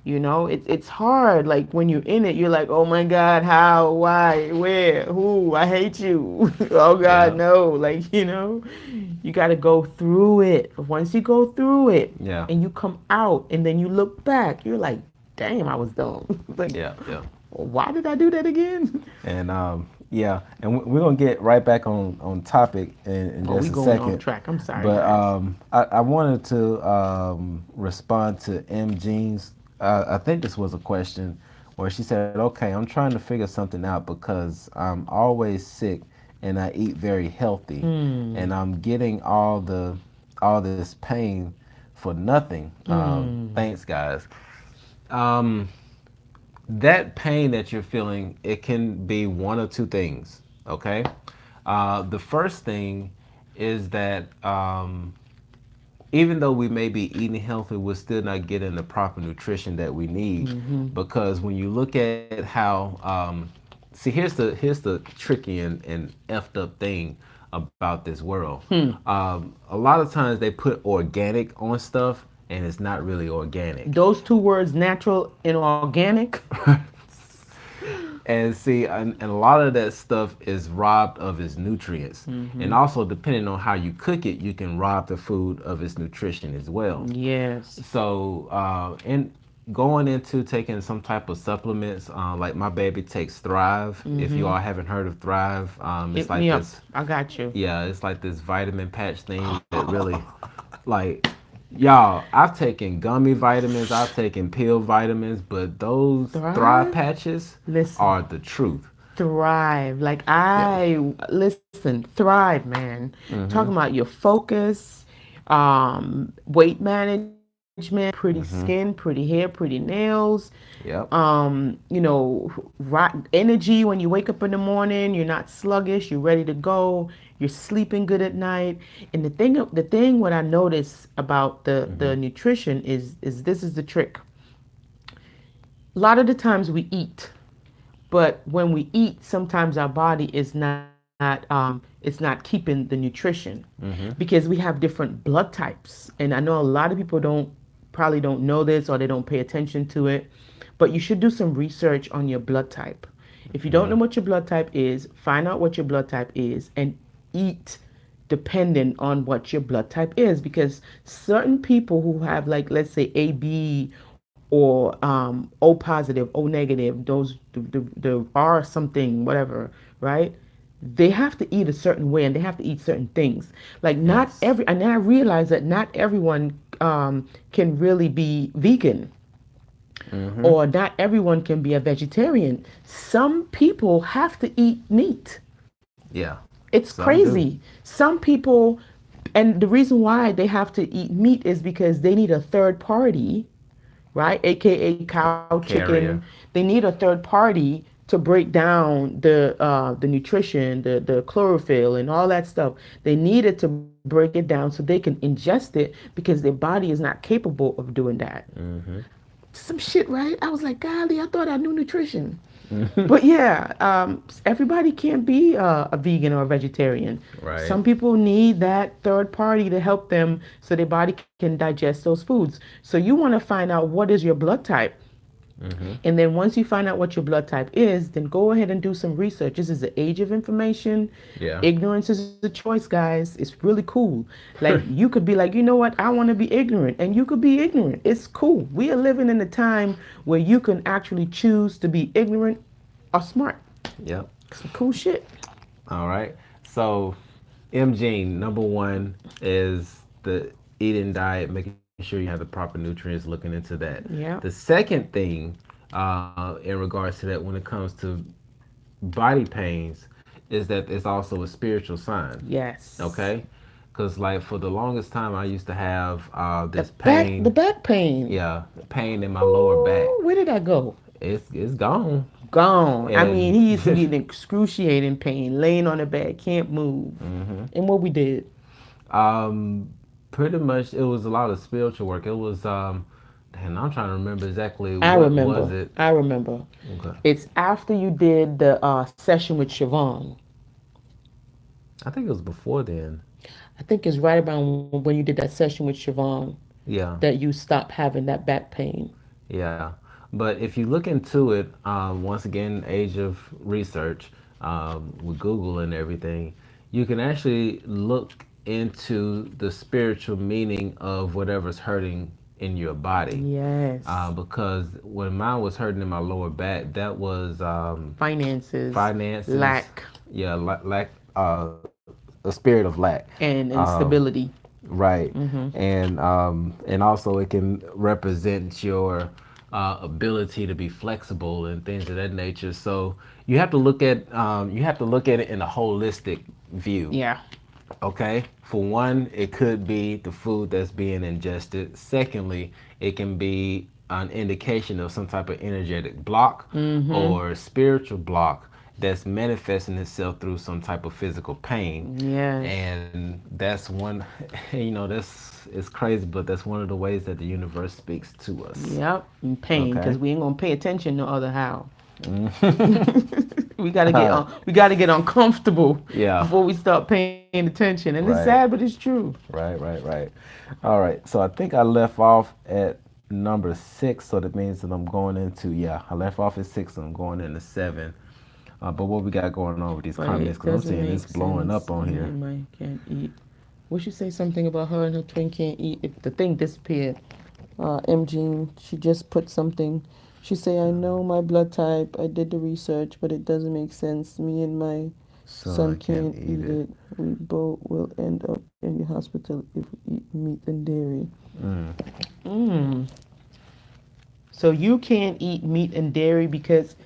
You know, it's hard. Like when you're in it, you're like, oh my God, how, why, where, who, I hate you. Oh God, Yeah. no. Like, you got to go through it. Once you go through it Yeah. and you come out and then you look back, you're like, damn, I was dumb. Like, Yeah. Yeah. why did I do that again? And yeah, and we're gonna get right back on topic in Oh, we just a going off second. track. I'm sorry, But guys. I wanted to respond to M. Jean's. I think this was a question where she said, "Okay, I'm trying to figure something out because I'm always sick and I eat very healthy, and I'm getting all this pain for nothing. Thanks, guys." Um, that pain that you're feeling, it can be one of two things. Okay, the first thing is that even though we may be eating healthy, we're still not getting the proper nutrition that we need. Because when you look at how, see, here's the tricky and effed up thing about this world. A lot of times they put organic on stuff, and it's not really organic. Those two words, natural and organic. And see, and a lot of that stuff is robbed of its nutrients. And also, depending on how you cook it, you can rob the food of its nutrition as well. Yes. So, and going into taking some type of supplements, like my baby takes Thrive. If you all haven't heard of Thrive, it's Hit like me up. this. I got you. Yeah, it's like this vitamin patch thing that really, like, y'all, I've taken gummy vitamins, I've taken pill vitamins, but those Thrive Thrive? patches Listen. are the truth. Thrive. Like Yeah. listen, thrive, man. Talking about your focus, weight management, pretty skin, pretty hair, pretty nails, Yep. energy when you wake up in the morning, you're not sluggish, you're ready to go, you're sleeping good at night. And the thing what I notice about the nutrition is this is the trick. A lot of the times we eat, but when we eat, sometimes our body is not it's not keeping the nutrition because we have different blood types. And I know a lot of people don't know this or they don't pay attention to it, but you should do some research on your blood type. If you don't know what your blood type is, find out what your blood type is and eat dependent on what your blood type is, because certain people who have, like, let's say AB or O positive, O negative, those the R something, whatever, right? They have to eat a certain way and they have to eat certain things. Like, not Yes. every, and then I realize that not everyone can really be vegan, or not everyone can be a vegetarian. Some people have to eat meat. Yeah. It's Some do. crazy. Some people, and the reason why they have to eat meat is because they need a third party, right? AKA cow, chicken. Carrier. They need a third party to break down the nutrition, the chlorophyll, and all that stuff. They need it to break it down so they can ingest it because their body is not capable of doing that. Some shit, right? I was like, golly, I thought I knew nutrition. But yeah, everybody can't be a vegan or a vegetarian. Right. Some people need that third party to help them so their body can digest those foods. So you want to find out what is your blood type. And then once you find out what your blood type is, then go ahead and do some research. This is the age of information. Yeah. Ignorance is a choice, guys. It's really cool. Like, you could be like, you know what? I want to be ignorant. And you could be ignorant. It's cool. We are living in a time where you can actually choose to be ignorant or smart. Yep. Some cool shit. All right. So, M. Jean, number one is the eating diet, making sure you have the proper nutrients, looking into that. The Yeah. second thing, in regards to that, when it comes to body pains, is that it's also a spiritual sign. Yes. Okay? Because, like, for the longest time, I used to have The this back, the pain. back pain. Yeah, pain in my lower back. Ooh, where did that go? It's gone. Gone. I mean, And he used to be in excruciating pain, laying on the bed, can't move. And what we did? Um, Pretty much, it was a lot of spiritual work. It was, and I'm trying to remember exactly I what was remember. it. I remember. Okay. It's after you did the session with Siobhan. I think it was before then. I think it's right about when you did that session with Siobhan Yeah, that you stopped having that back pain. yeah. But if you look into it, once again, age of research, with Google and everything, you can actually look into the spiritual meaning of whatever's hurting in your body. Yes. Because when mine was hurting in my lower back, that was Finances, finances, lack, yeah, lack, a spirit of lack. and Um, instability. Right, Mm-hmm. and also it can represent your ability to be flexible and things of that nature. So you have to look at it in a holistic view. Yeah. Okay, for one, it could be the food that's being ingested. Secondly, it can be an indication of some type of energetic block Mm-hmm. or spiritual block that's manifesting itself through some type of physical pain. Yes. And that's one, that's it's crazy, but that's one of the ways that the universe speaks to us. Yep. And pain, Okay. because we ain't gonna pay attention no other how. We gotta get uncomfortable Yeah. before we start paying attention. And it's sad, but Right. it's true. Right. All right. So I think I left off at number six. So that means that I'm going into, yeah, I left off at six and I'm going into seven. But what we got going on with these But comments? it Because I'm doesn't seeing it's make blowing up sense. on Me here. and my can't eat. What she say something about her and her twin can't eat? If the thing disappeared. M. Jean, she just put something. She say, I know my blood type. I did the research, but it doesn't make sense. Me and my son Son can't can't eat eat it. it. We both will end up in the hospital if we eat meat and dairy. Mm. Mm. So you can't eat meat and dairy because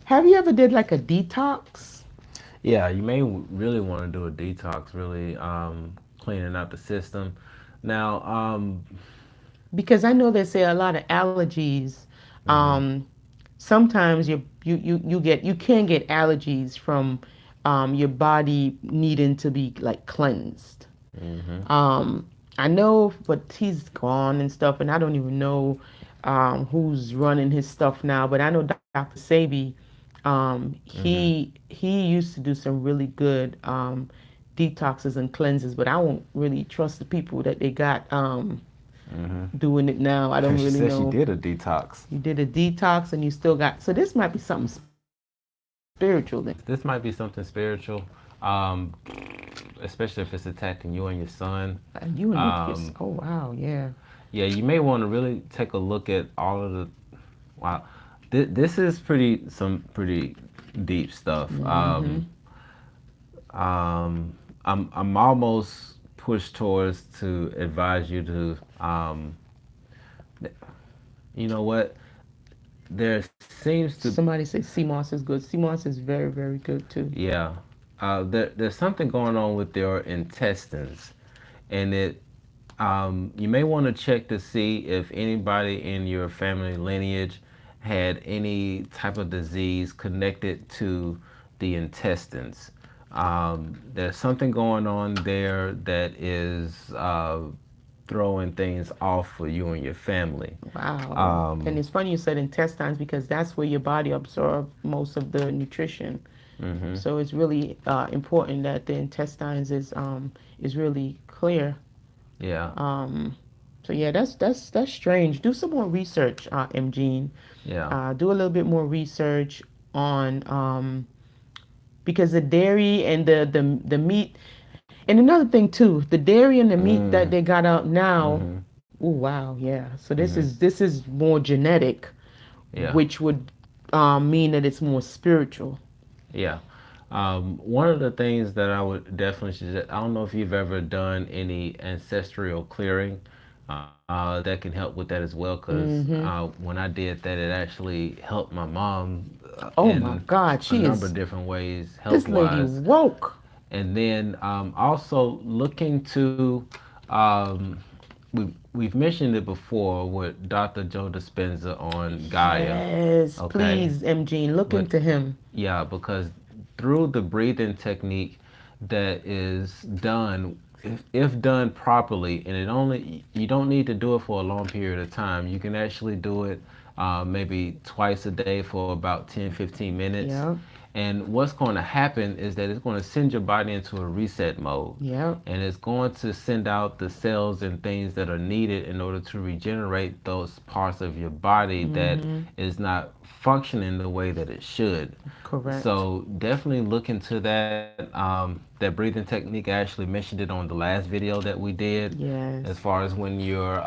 have you ever did like a detox? Yeah, you may really want to do a detox, really cleaning out the system. Now, Because I know they say a lot of allergies. mm-hmm, Um, sometimes you can get allergies from your body needing to be like cleansed. mm-hmm, Um, I know, but he's gone and stuff, and I don't even know who's running his stuff now. But I know Dr. Sabi, mm-hmm, he used to do some really good detoxes and cleanses, but I won't really trust the people that they got mm-hmm. doing it now. I don't She really said she know. did a detox. You did a detox and you still got, so this might be something spiritual then. This might be something spiritual, um, especially if it's attacking you and your son. You and your, Um, oh wow, yeah. yeah, you may want to really take a look at all of the. Wow, this is some pretty deep stuff. Mm-hmm. I'm almost pushed towards to advise you to, you know what? There seems to, Somebody say sea moss is good. Sea moss is very, very good too. yeah, there's something going on with your intestines, and you may want to check to see if anybody in your family lineage had any type of disease connected to the intestines. There's something going on there that is throwing things off for you and your family. Wow. And Um, it's funny you said intestines because that's where your body absorbs most of the nutrition. mhm. So it's really important that the intestines is really clear. Yeah, Um, so yeah, that's strange. Do some more research, M. Jean. yeah. Do a little bit more research on because the dairy and the meat, and another thing too, the dairy and the meat that Mm, they got out now. mhm, Oh wow, yeah. So mhm. this is more genetic, Yeah, which would mean that it's more spiritual. yeah. One of the things that I would definitely suggest, I don't know if you've ever done any ancestral clearing that can help with that as well, because Hmm. when I did that, it actually helped my mom Oh my in God, a she number is of different ways, health this lady wise. woke. And then also looking to, um, we've mentioned it before with Dr. Joe Dispenza on Gaia, Yes, okay? please, M. Jean, look But into him. yeah, because through the breathing technique that is done, if done properly, and it only you don't need to do it for a long period of time. You can actually do it maybe twice a day for about 10-15 minutes. Yep. And what's going to happen is that it's going to send your body into a reset mode. Yep. And it's going to send out the cells and things that are needed in order to regenerate those parts of your body that is not functioning the way that it should. Correct. So definitely look into that. That breathing technique, I actually mentioned it on the last video that we did. As Yes. far as when you're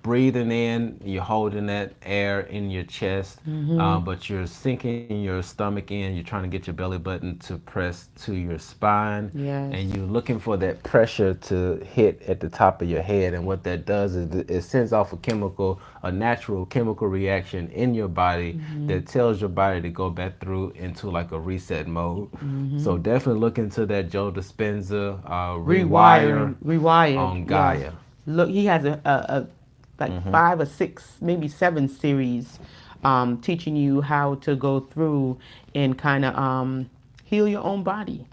breathing in, you're holding that air in your chest, but you're sinking your stomach in. You're trying to get your belly button to press to your spine, Yes. and you're looking for that pressure to hit at the top of your head. And what that does is it sends off a natural chemical reaction in your body that tells your body to go back through into like a reset mode. So definitely look into that Joe Dispenza rewire Rewired. on Yeah. Gaia. Look, he has a like 5 or 6, maybe 7 series, teaching you how to go through and kind of heal your own body.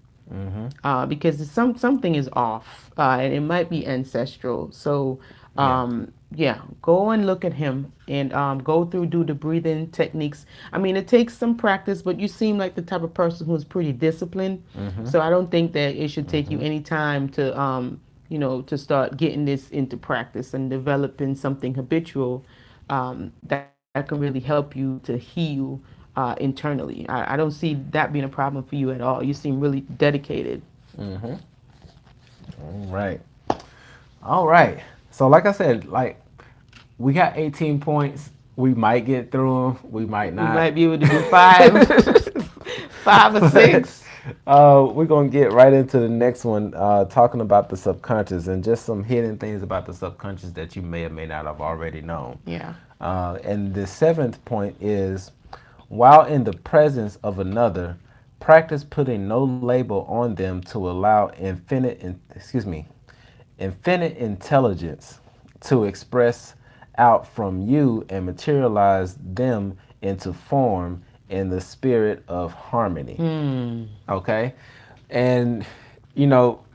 Because something is off, and it might be ancestral. So, Yeah. yeah, go and look at him and go through, do the breathing techniques. I mean, it takes some practice, but you seem like the type of person who's pretty disciplined. So I don't think that it should take you any time to, to start getting this into practice and developing something habitual that can really help you to heal internally. I don't see that being a problem for you at all. You seem really dedicated. All right. All right. So like I said, like we got 18 points. We might get through them. We might We not. might be able to do five, 5 or 6. We're gonna get right into the next one, talking about the subconscious and just some hidden things about the subconscious that you may or may not have already known. Yeah. And the seventh point is, while in the presence of another, practice putting no label on them to allow infinite intelligence to express out from you and materialize them into form in the spirit of harmony. Okay? And,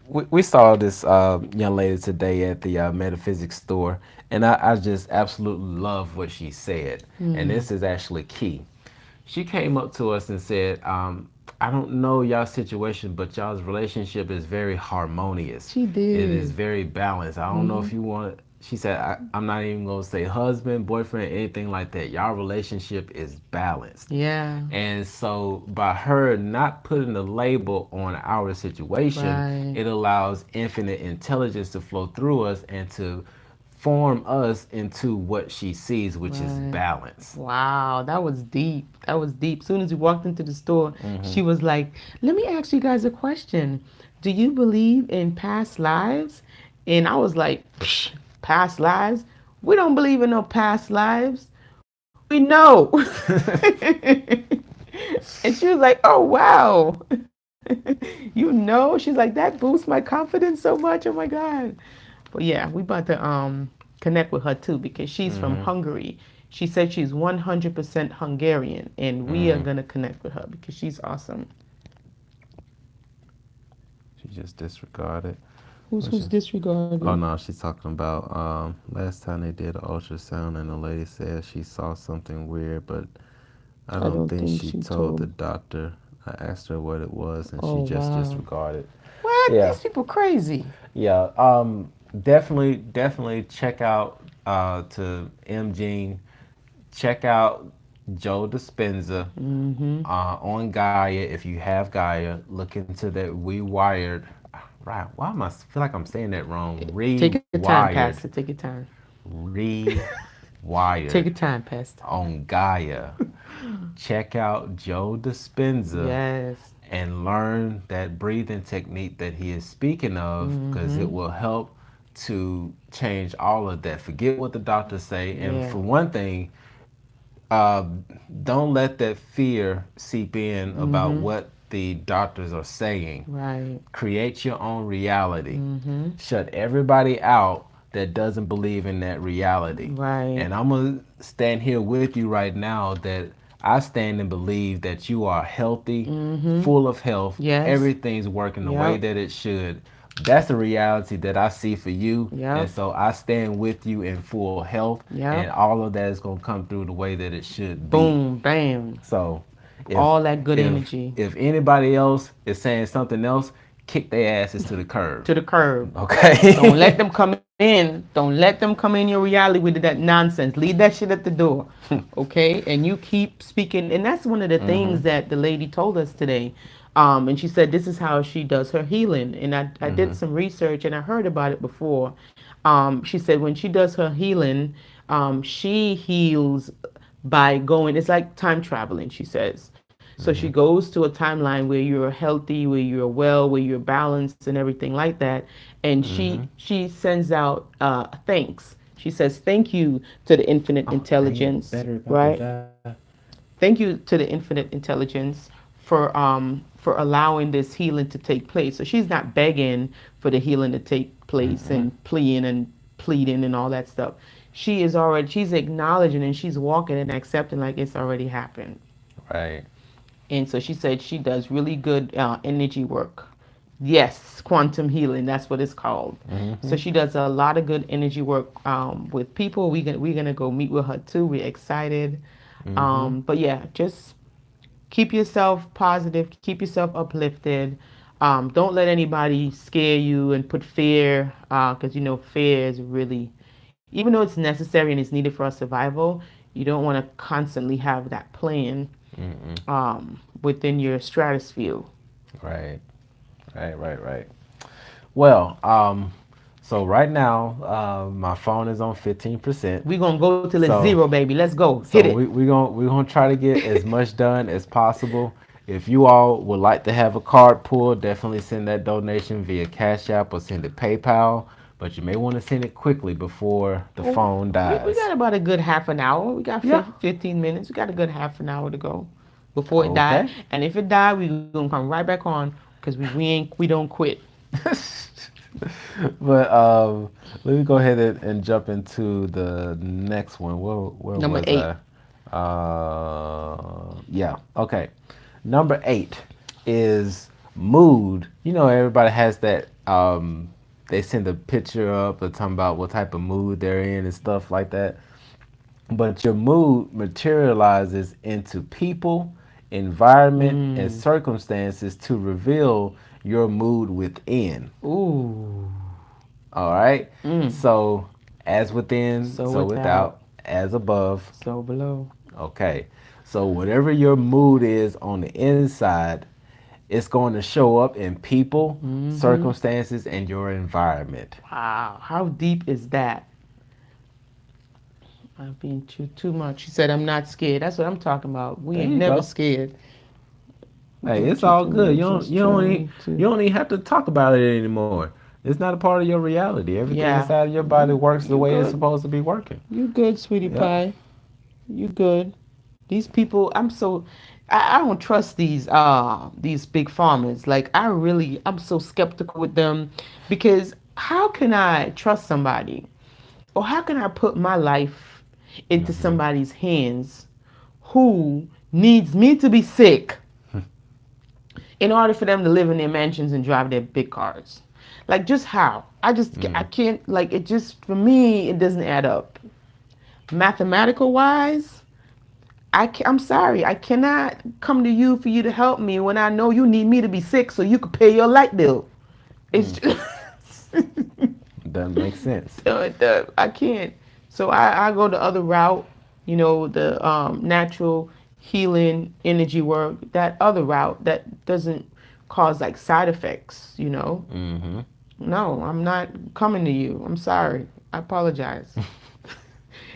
we saw this young lady today at the metaphysics store, and I just absolutely love what she said. And this is actually key. She came up to us and said, I don't know y'all situation, but y'all's relationship is very harmonious. She It is did. very balanced. I don't know if you want, she said, I'm not even going to say husband, boyfriend, anything like that. Y'all relationship is balanced. Yeah. And so by her not putting the label on our situation, Right. it allows infinite intelligence to flow through us and to form us into what she sees, which is Right. balance. Wow, that was deep. That was deep. Soon as we walked into the store, she was like, "Let me ask you guys a question. Do you believe in past lives?" And I was like, "Psh, past lives? We don't believe in no past lives. We know." And she was like, "Oh wow." She's like, "That boosts my confidence so much. Oh my god." But yeah, we about to connect with her too because she's from Hungary. She said she's 100% Hungarian, and we are gonna connect with her because she's awesome. She just disregarded. Who's Oh disregarding? no, she's talking about last time they did an ultrasound and the lady said she saw something weird, but I I don't don't think think she she told the told. doctor. I asked her what it was and she Oh just wow. disregarded. What? Yeah, These people crazy. yeah. Definitely check out to M Gene. Check out Joe Dispenza on Gaia. If you have Gaia, look into that rewired. Right? Why am I feel like I'm saying that wrong? Take your time, Rewired, Pastor. Take your time. Take rewired your time, Pastor. on Gaia. Check out Joe Dispenza Yes. and learn that breathing technique that he is speaking of, because it will help to change all of that. Forget what the doctors say, and Yeah. for one thing, uh, don't let that fear seep in about what the doctors are saying. Right. Create your own reality. Shut everybody out that doesn't believe in that reality. Right. And I'm going to stand here with you right now that I stand and believe that you are healthy, full of health. Yes. Everything's working the way Yep. that it should. That's a reality that I see for you. And Yep. so I stand with you in full health, and Yep. all of that is going to come through the way that it should be. Boom. Bam. So if All that good if energy if anybody else is saying something else, kick their asses to the curb. to the curb. Don't let Okay. them come in. Don't let them come in your reality with that nonsense. Leave that shit at the door. Okay? And you keep speaking. And that's one of the things that the lady told us today. And she said this is how she does her healing. And I did some research and I heard about it before. She said when she does her healing, she heals by going, it's like time traveling, she says. So she goes to a timeline where you're healthy, where you're well, where you're balanced and everything like that. And she sends out thanks. She says thank you to the infinite Oh, dang, intelligence, battery about to right? die. Thank you to the infinite intelligence for allowing this healing to take place. So she's not begging for the healing to take place and pleading and pleading and all that stuff. She is already, she's acknowledging and she's walking and accepting like it's already happened. Right. And so she said she does really good energy work. Yes, quantum healing. That's what it's called. So she does a lot of good energy work with people. We're gonna go meet with her too. We're excited. But yeah, just keep yourself positive. Keep yourself uplifted. Don't let anybody scare you and put fear, because you know fear is really, even though it's necessary and it's needed for our survival, you don't want to constantly have that playing within your stratosphere. Right. Right. Well, so right now, my phone is on 15%. We're gonna go till it's So zero, baby. Let's go. Hit So it. we're gonna try to get as much done as possible. If you all would like to have a card pulled, definitely send that donation via Cash App or send it PayPal. But you may want to send it quickly before the Well, phone we got dies. about a good half an hour. We got Yeah. 15 minutes. We got a good half an hour to go before it died. Okay. And if it died, we're gonna come right back on because we don't quit. But let me go ahead and jump into the next one. Where Number was I? 8. Yeah. Okay. Number 8 is mood. You know, everybody has that. They send a picture up or talking about what type of mood they're in and stuff like that. But your mood materializes into people, environment, and Mm. circumstances to reveal your mood within. Ooh. All right. Mm. So, as within, So so without. without, as above. So below. Okay. So, whatever your mood is on the inside, it's going to show up in people, Mm-hmm. circumstances, and your environment. Wow. How deep is that? I'm being too much. She said, I'm not scared. That's what I'm talking about. We There ain't you never go. scared. Hey, it's But you all can good. be just trying You to. don't even have to talk about it anymore. It's not a part of your reality. Everything Yeah. inside of your body You works the you way it's good. supposed to be working. You good, sweetie Yep. pie. You good. These people, I'm so I don't trust these big farmers. Like I'm so skeptical with them because how can I trust somebody? Or how can I put my life into somebody's hands who needs me to be sick in order for them to live in their mansions and drive their big cars? Like, just how? I can't, like, it just, for me, it doesn't add up. Mathematical wise, I'm sorry, I cannot come to you for you to help me when I know you need me to be sick so you could pay your light bill. It's just, Doesn't make sense. I can't. So I go the other route, the natural healing energy work, that other route that doesn't cause like side effects. Mm-hmm. No, I'm not coming to you. I'm sorry. I apologize.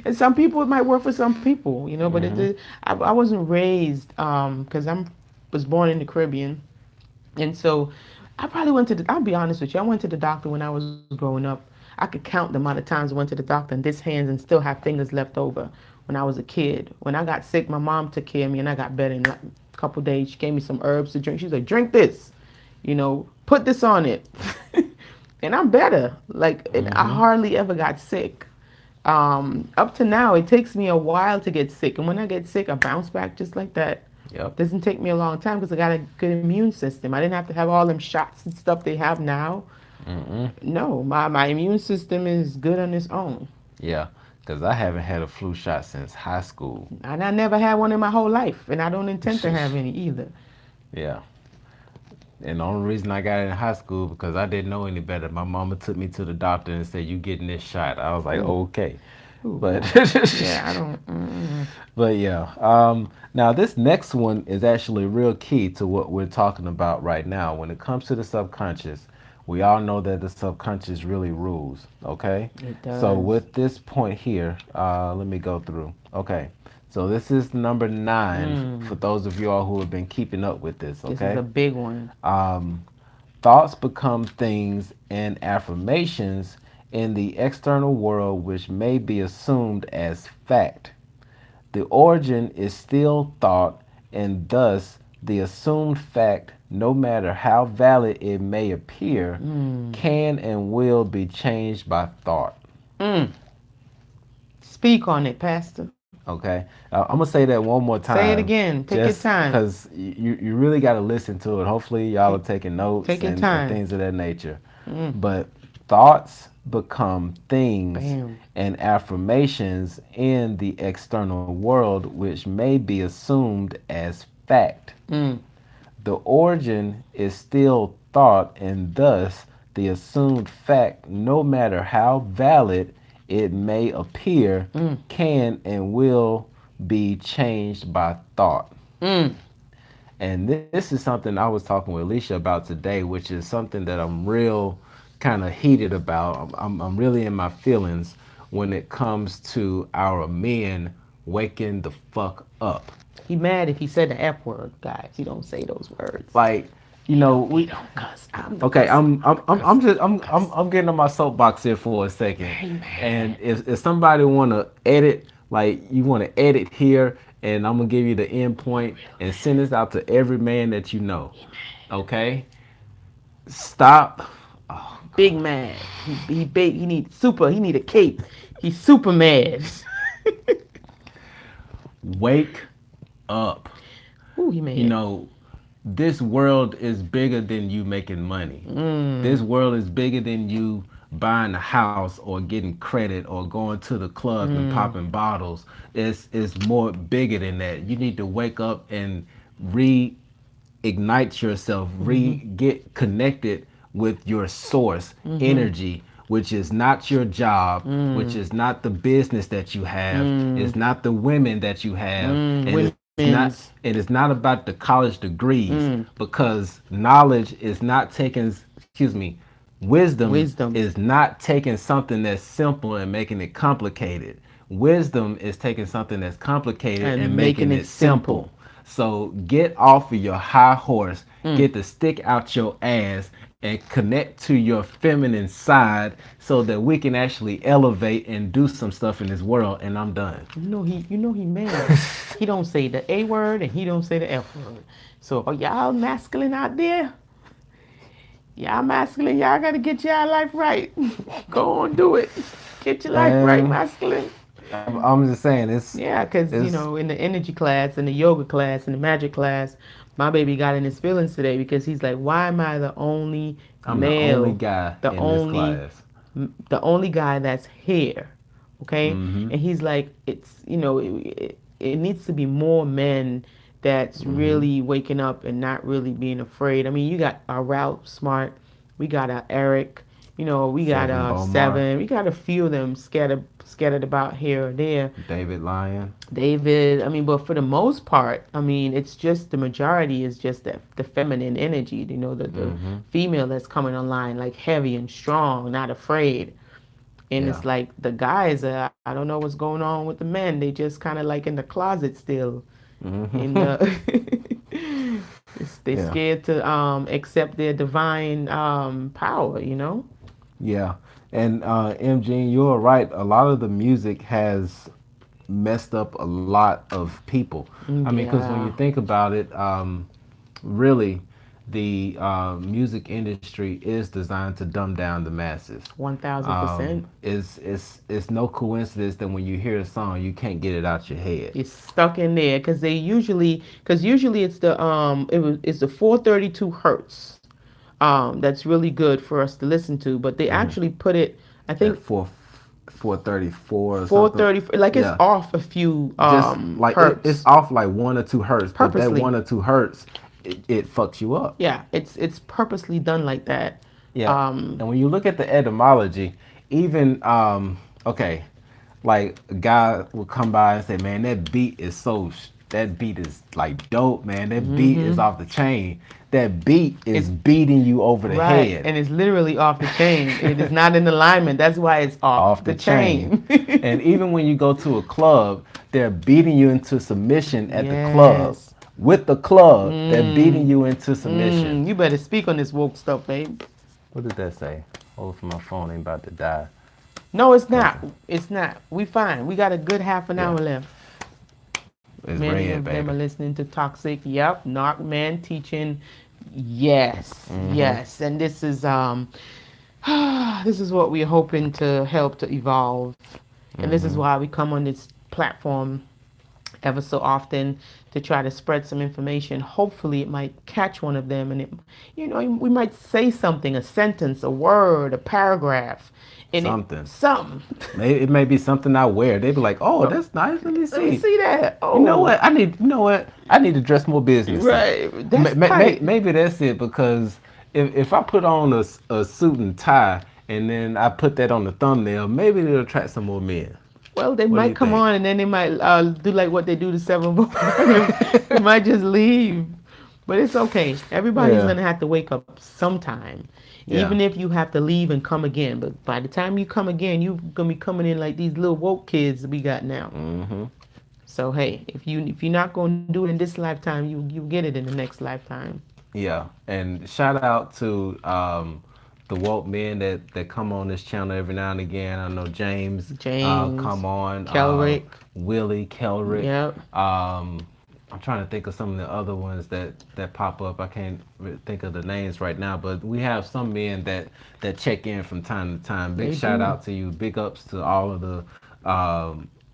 And some people, it might work for some people, but Mm-hmm. I wasn't raised because I'm was born in the Caribbean, and so I probably went to the. I'll be honest with you. I went to the doctor when I was growing up. I could count the amount of times I went to the doctor in this hands and still have fingers left over when I was a kid. When I got sick, my mom took care of me and I got better in like a couple days. She gave me some herbs to drink. She's like, drink this, put this on it, and I'm better. Like, and I Mm-hmm. hardly ever got sick. Up to now, it takes me a while to get sick, and when I get sick, I bounce back just like that. Yep. Doesn't take me a long time because I got a good immune system. I didn't have to have all them shots and stuff they have now. No, my immune system is good on its own. Yeah, because I haven't had a flu shot since high school. And I never had one in my whole life, and I don't intend to have any either. Yeah. And the only reason I got it in high school because I didn't know any better. My mama took me to the doctor and said, "You getting this shot?" I was like, Ooh, "Okay," ooh, but yeah, I don't. but yeah. Now this next one is actually real key to what we're talking about right now. When it comes to the subconscious, we all know that the subconscious really rules. Okay, It so does. with this point here, let me go through. Okay, so this is number 9 for those of you all who have been keeping up with this. This is a Okay. big one. Thoughts become things and affirmations in the external world which may be assumed as fact. The origin is still thought, and thus the assumed fact, no matter how valid it may appear, can and will be changed by thought. Mm. Speak on it, Pastor. Okay, I'm gonna say that one more Say it time, again. Take your just time. because you really got to listen to it. Hopefully, y'all are Take, taking notes take your and time. things of that nature. But thoughts become things Bam. and affirmations in the external world, which may be assumed as fact. Mm. The origin is still thought, and thus the assumed fact, no matter how valid it may appear, can and will be changed by thought. Mm. And this is something I was talking with Alicia about today, which is something that I'm real kind of heated about. I'm really in my feelings when it comes to our men waking the fuck up. He mad if he said the F word, guys. He don't say those words. Like, you He know, don't. He we don't cuss. I'm the okay, cussing. I'm the I'm cussing. just I'm the cussing. I'm getting on my soapbox here for a second. He And mad. if somebody want to edit, like you want to edit here, and I'm gonna give you the end He point really and send mad. this out to every man that you know. He mad. Okay, stop. Oh, Big mad. He big. He need super. He need a cape. He's super mad. wake up. Ooh, he You mad. know, this world is bigger than you making money. This world is bigger than you buying a house or getting credit or going to the club and popping bottles. It's more bigger than that. You need to wake up and reignite yourself, get connected with your source energy, which is not your job, which is not the business that you have, it's not the women that you have, and Women's. it's not about the college degrees, because knowledge is not taking, excuse me, wisdom Wisdom. is not taking something that's simple and making it complicated. Wisdom is taking something that's complicated and And making making it it simple. simple. So get off of your high horse, get the stick out your ass, and connect to your feminine side so that we can actually elevate and do some stuff in this world. And I'm done. You know he mad. He don't say the A word and he don't say the F word. So are y'all masculine out there? Y'all masculine, y'all gotta get y'all life right. Go on, do it. Get your life right, And masculine. I'm just saying, Yeah, because, it's in the energy class, in the yoga class, in the magic class, my baby got in his feelings today because he's like, why am I the only I'm the only male, guy the in this only, class. the only guy that's here? Okay. Mm-hmm. And he's like, it needs to be more men that's Mm-hmm. really waking up and not really being afraid. I mean, you got our Ralph Smart, we got our Eric, we got Seven Bomar, Seven, we got a few of them scattered about here or there. David Lyon. David, I mean, but for the most part, I mean, it's just the majority is just that the feminine energy, the Mm-hmm. female that's coming online, like heavy and strong, not afraid. And Yeah. it's like the guys, I don't know what's going on with the men. They just kind of like in the closet still, and Mm-hmm. they Yeah. scared to accept their divine power. Yeah. And MG, you're right. A lot of the music has messed up a lot of people. I mean, because when you Yeah, think about it, really, the music industry is designed to dumb down the masses. 1,000%. It's no coincidence that when you hear a song, you can't get it out your head. It's stuck in there because usually it's the 432 hertz. that's really good for us to listen to. But they actually put it, I At think, 434 or something. 430, like it's Yeah, off a few just like it's hertz off like 1 or 2 hertz, but that purposely. 1 or 2 hertz, it fucks you up. Yeah, it's purposely done like that. Yeah, Um, and when you look at the etymology, even okay, like a guy will come by and say, "Man, that beat is like dope, man. That beat is off the chain. That beat is it's beating you over the right, head, and it's literally off the chain. It is not in alignment. That's why it's off off the the chain." chain. And even when you go to a club, they're beating you into submission at the club. Yes. With the club, they're beating you into submission. You better speak on this woke stuff, babe. What did that say? Hopefully my phone ain't about to die. No, it's not. Okay. It's not. We fine. We got a good half an Yeah. hour left. It's Many red, of baby. them are listening to Toxic. Yep. Knock man teaching. Yes. Yes. And this is this is what we're hoping to help to evolve. And this is why we come on this platform ever so often to try to spread some information. Hopefully, it might catch one of them, and we might say something, a sentence, a word, a paragraph, and Something. some. Maybe it may be something I wear. They'd be like, "Oh, that's nice. Let me Let me see." see that. Oh, You know what? You know what? I need to dress more businessy. right. That's tight. Maybe that's it because if I put on a suit and tie and then I put that on the thumbnail, maybe it'll attract some more men. Well, they What do might you come think? on, and then they might do like what they do to Seven Boys. They might just leave. But it's okay. Everybody's Yeah. gonna have to wake up sometime, Yeah. even if you have to leave and come again. But by the time you come again, you're gonna be coming in like these little woke kids we got now. So hey, if you're not gonna do it in this lifetime, you get it in the next lifetime. Yeah, and shout out to the woke men that come on this channel every now and again. I know James James, come on, Kelrick, Willie Kelrick. yep, I'm trying to think of some of the other ones that pop up. I can't think of the names right now, but we have some men that check in from time to time. Big they shout do. out to you. Big ups to all of the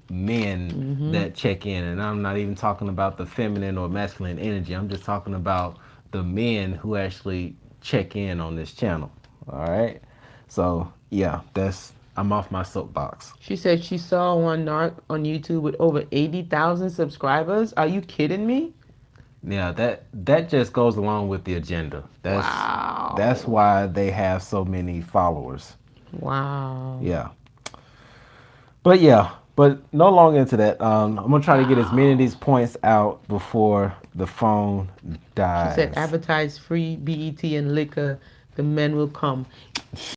men that check in, and I'm not even talking about the feminine or masculine energy. I'm just talking about the men who actually check in on this channel. All right. So yeah, that's I'm off my soapbox. She said she saw one narc on YouTube with over 80,000 subscribers. Are you kidding me? Yeah, that just goes along with the agenda. That's Wow. why they have so many followers. Wow. Yeah. But no longer into that. I'm gonna try to get as many of these points out before the phone She said dies. advertise free BET and liquor. The men will come.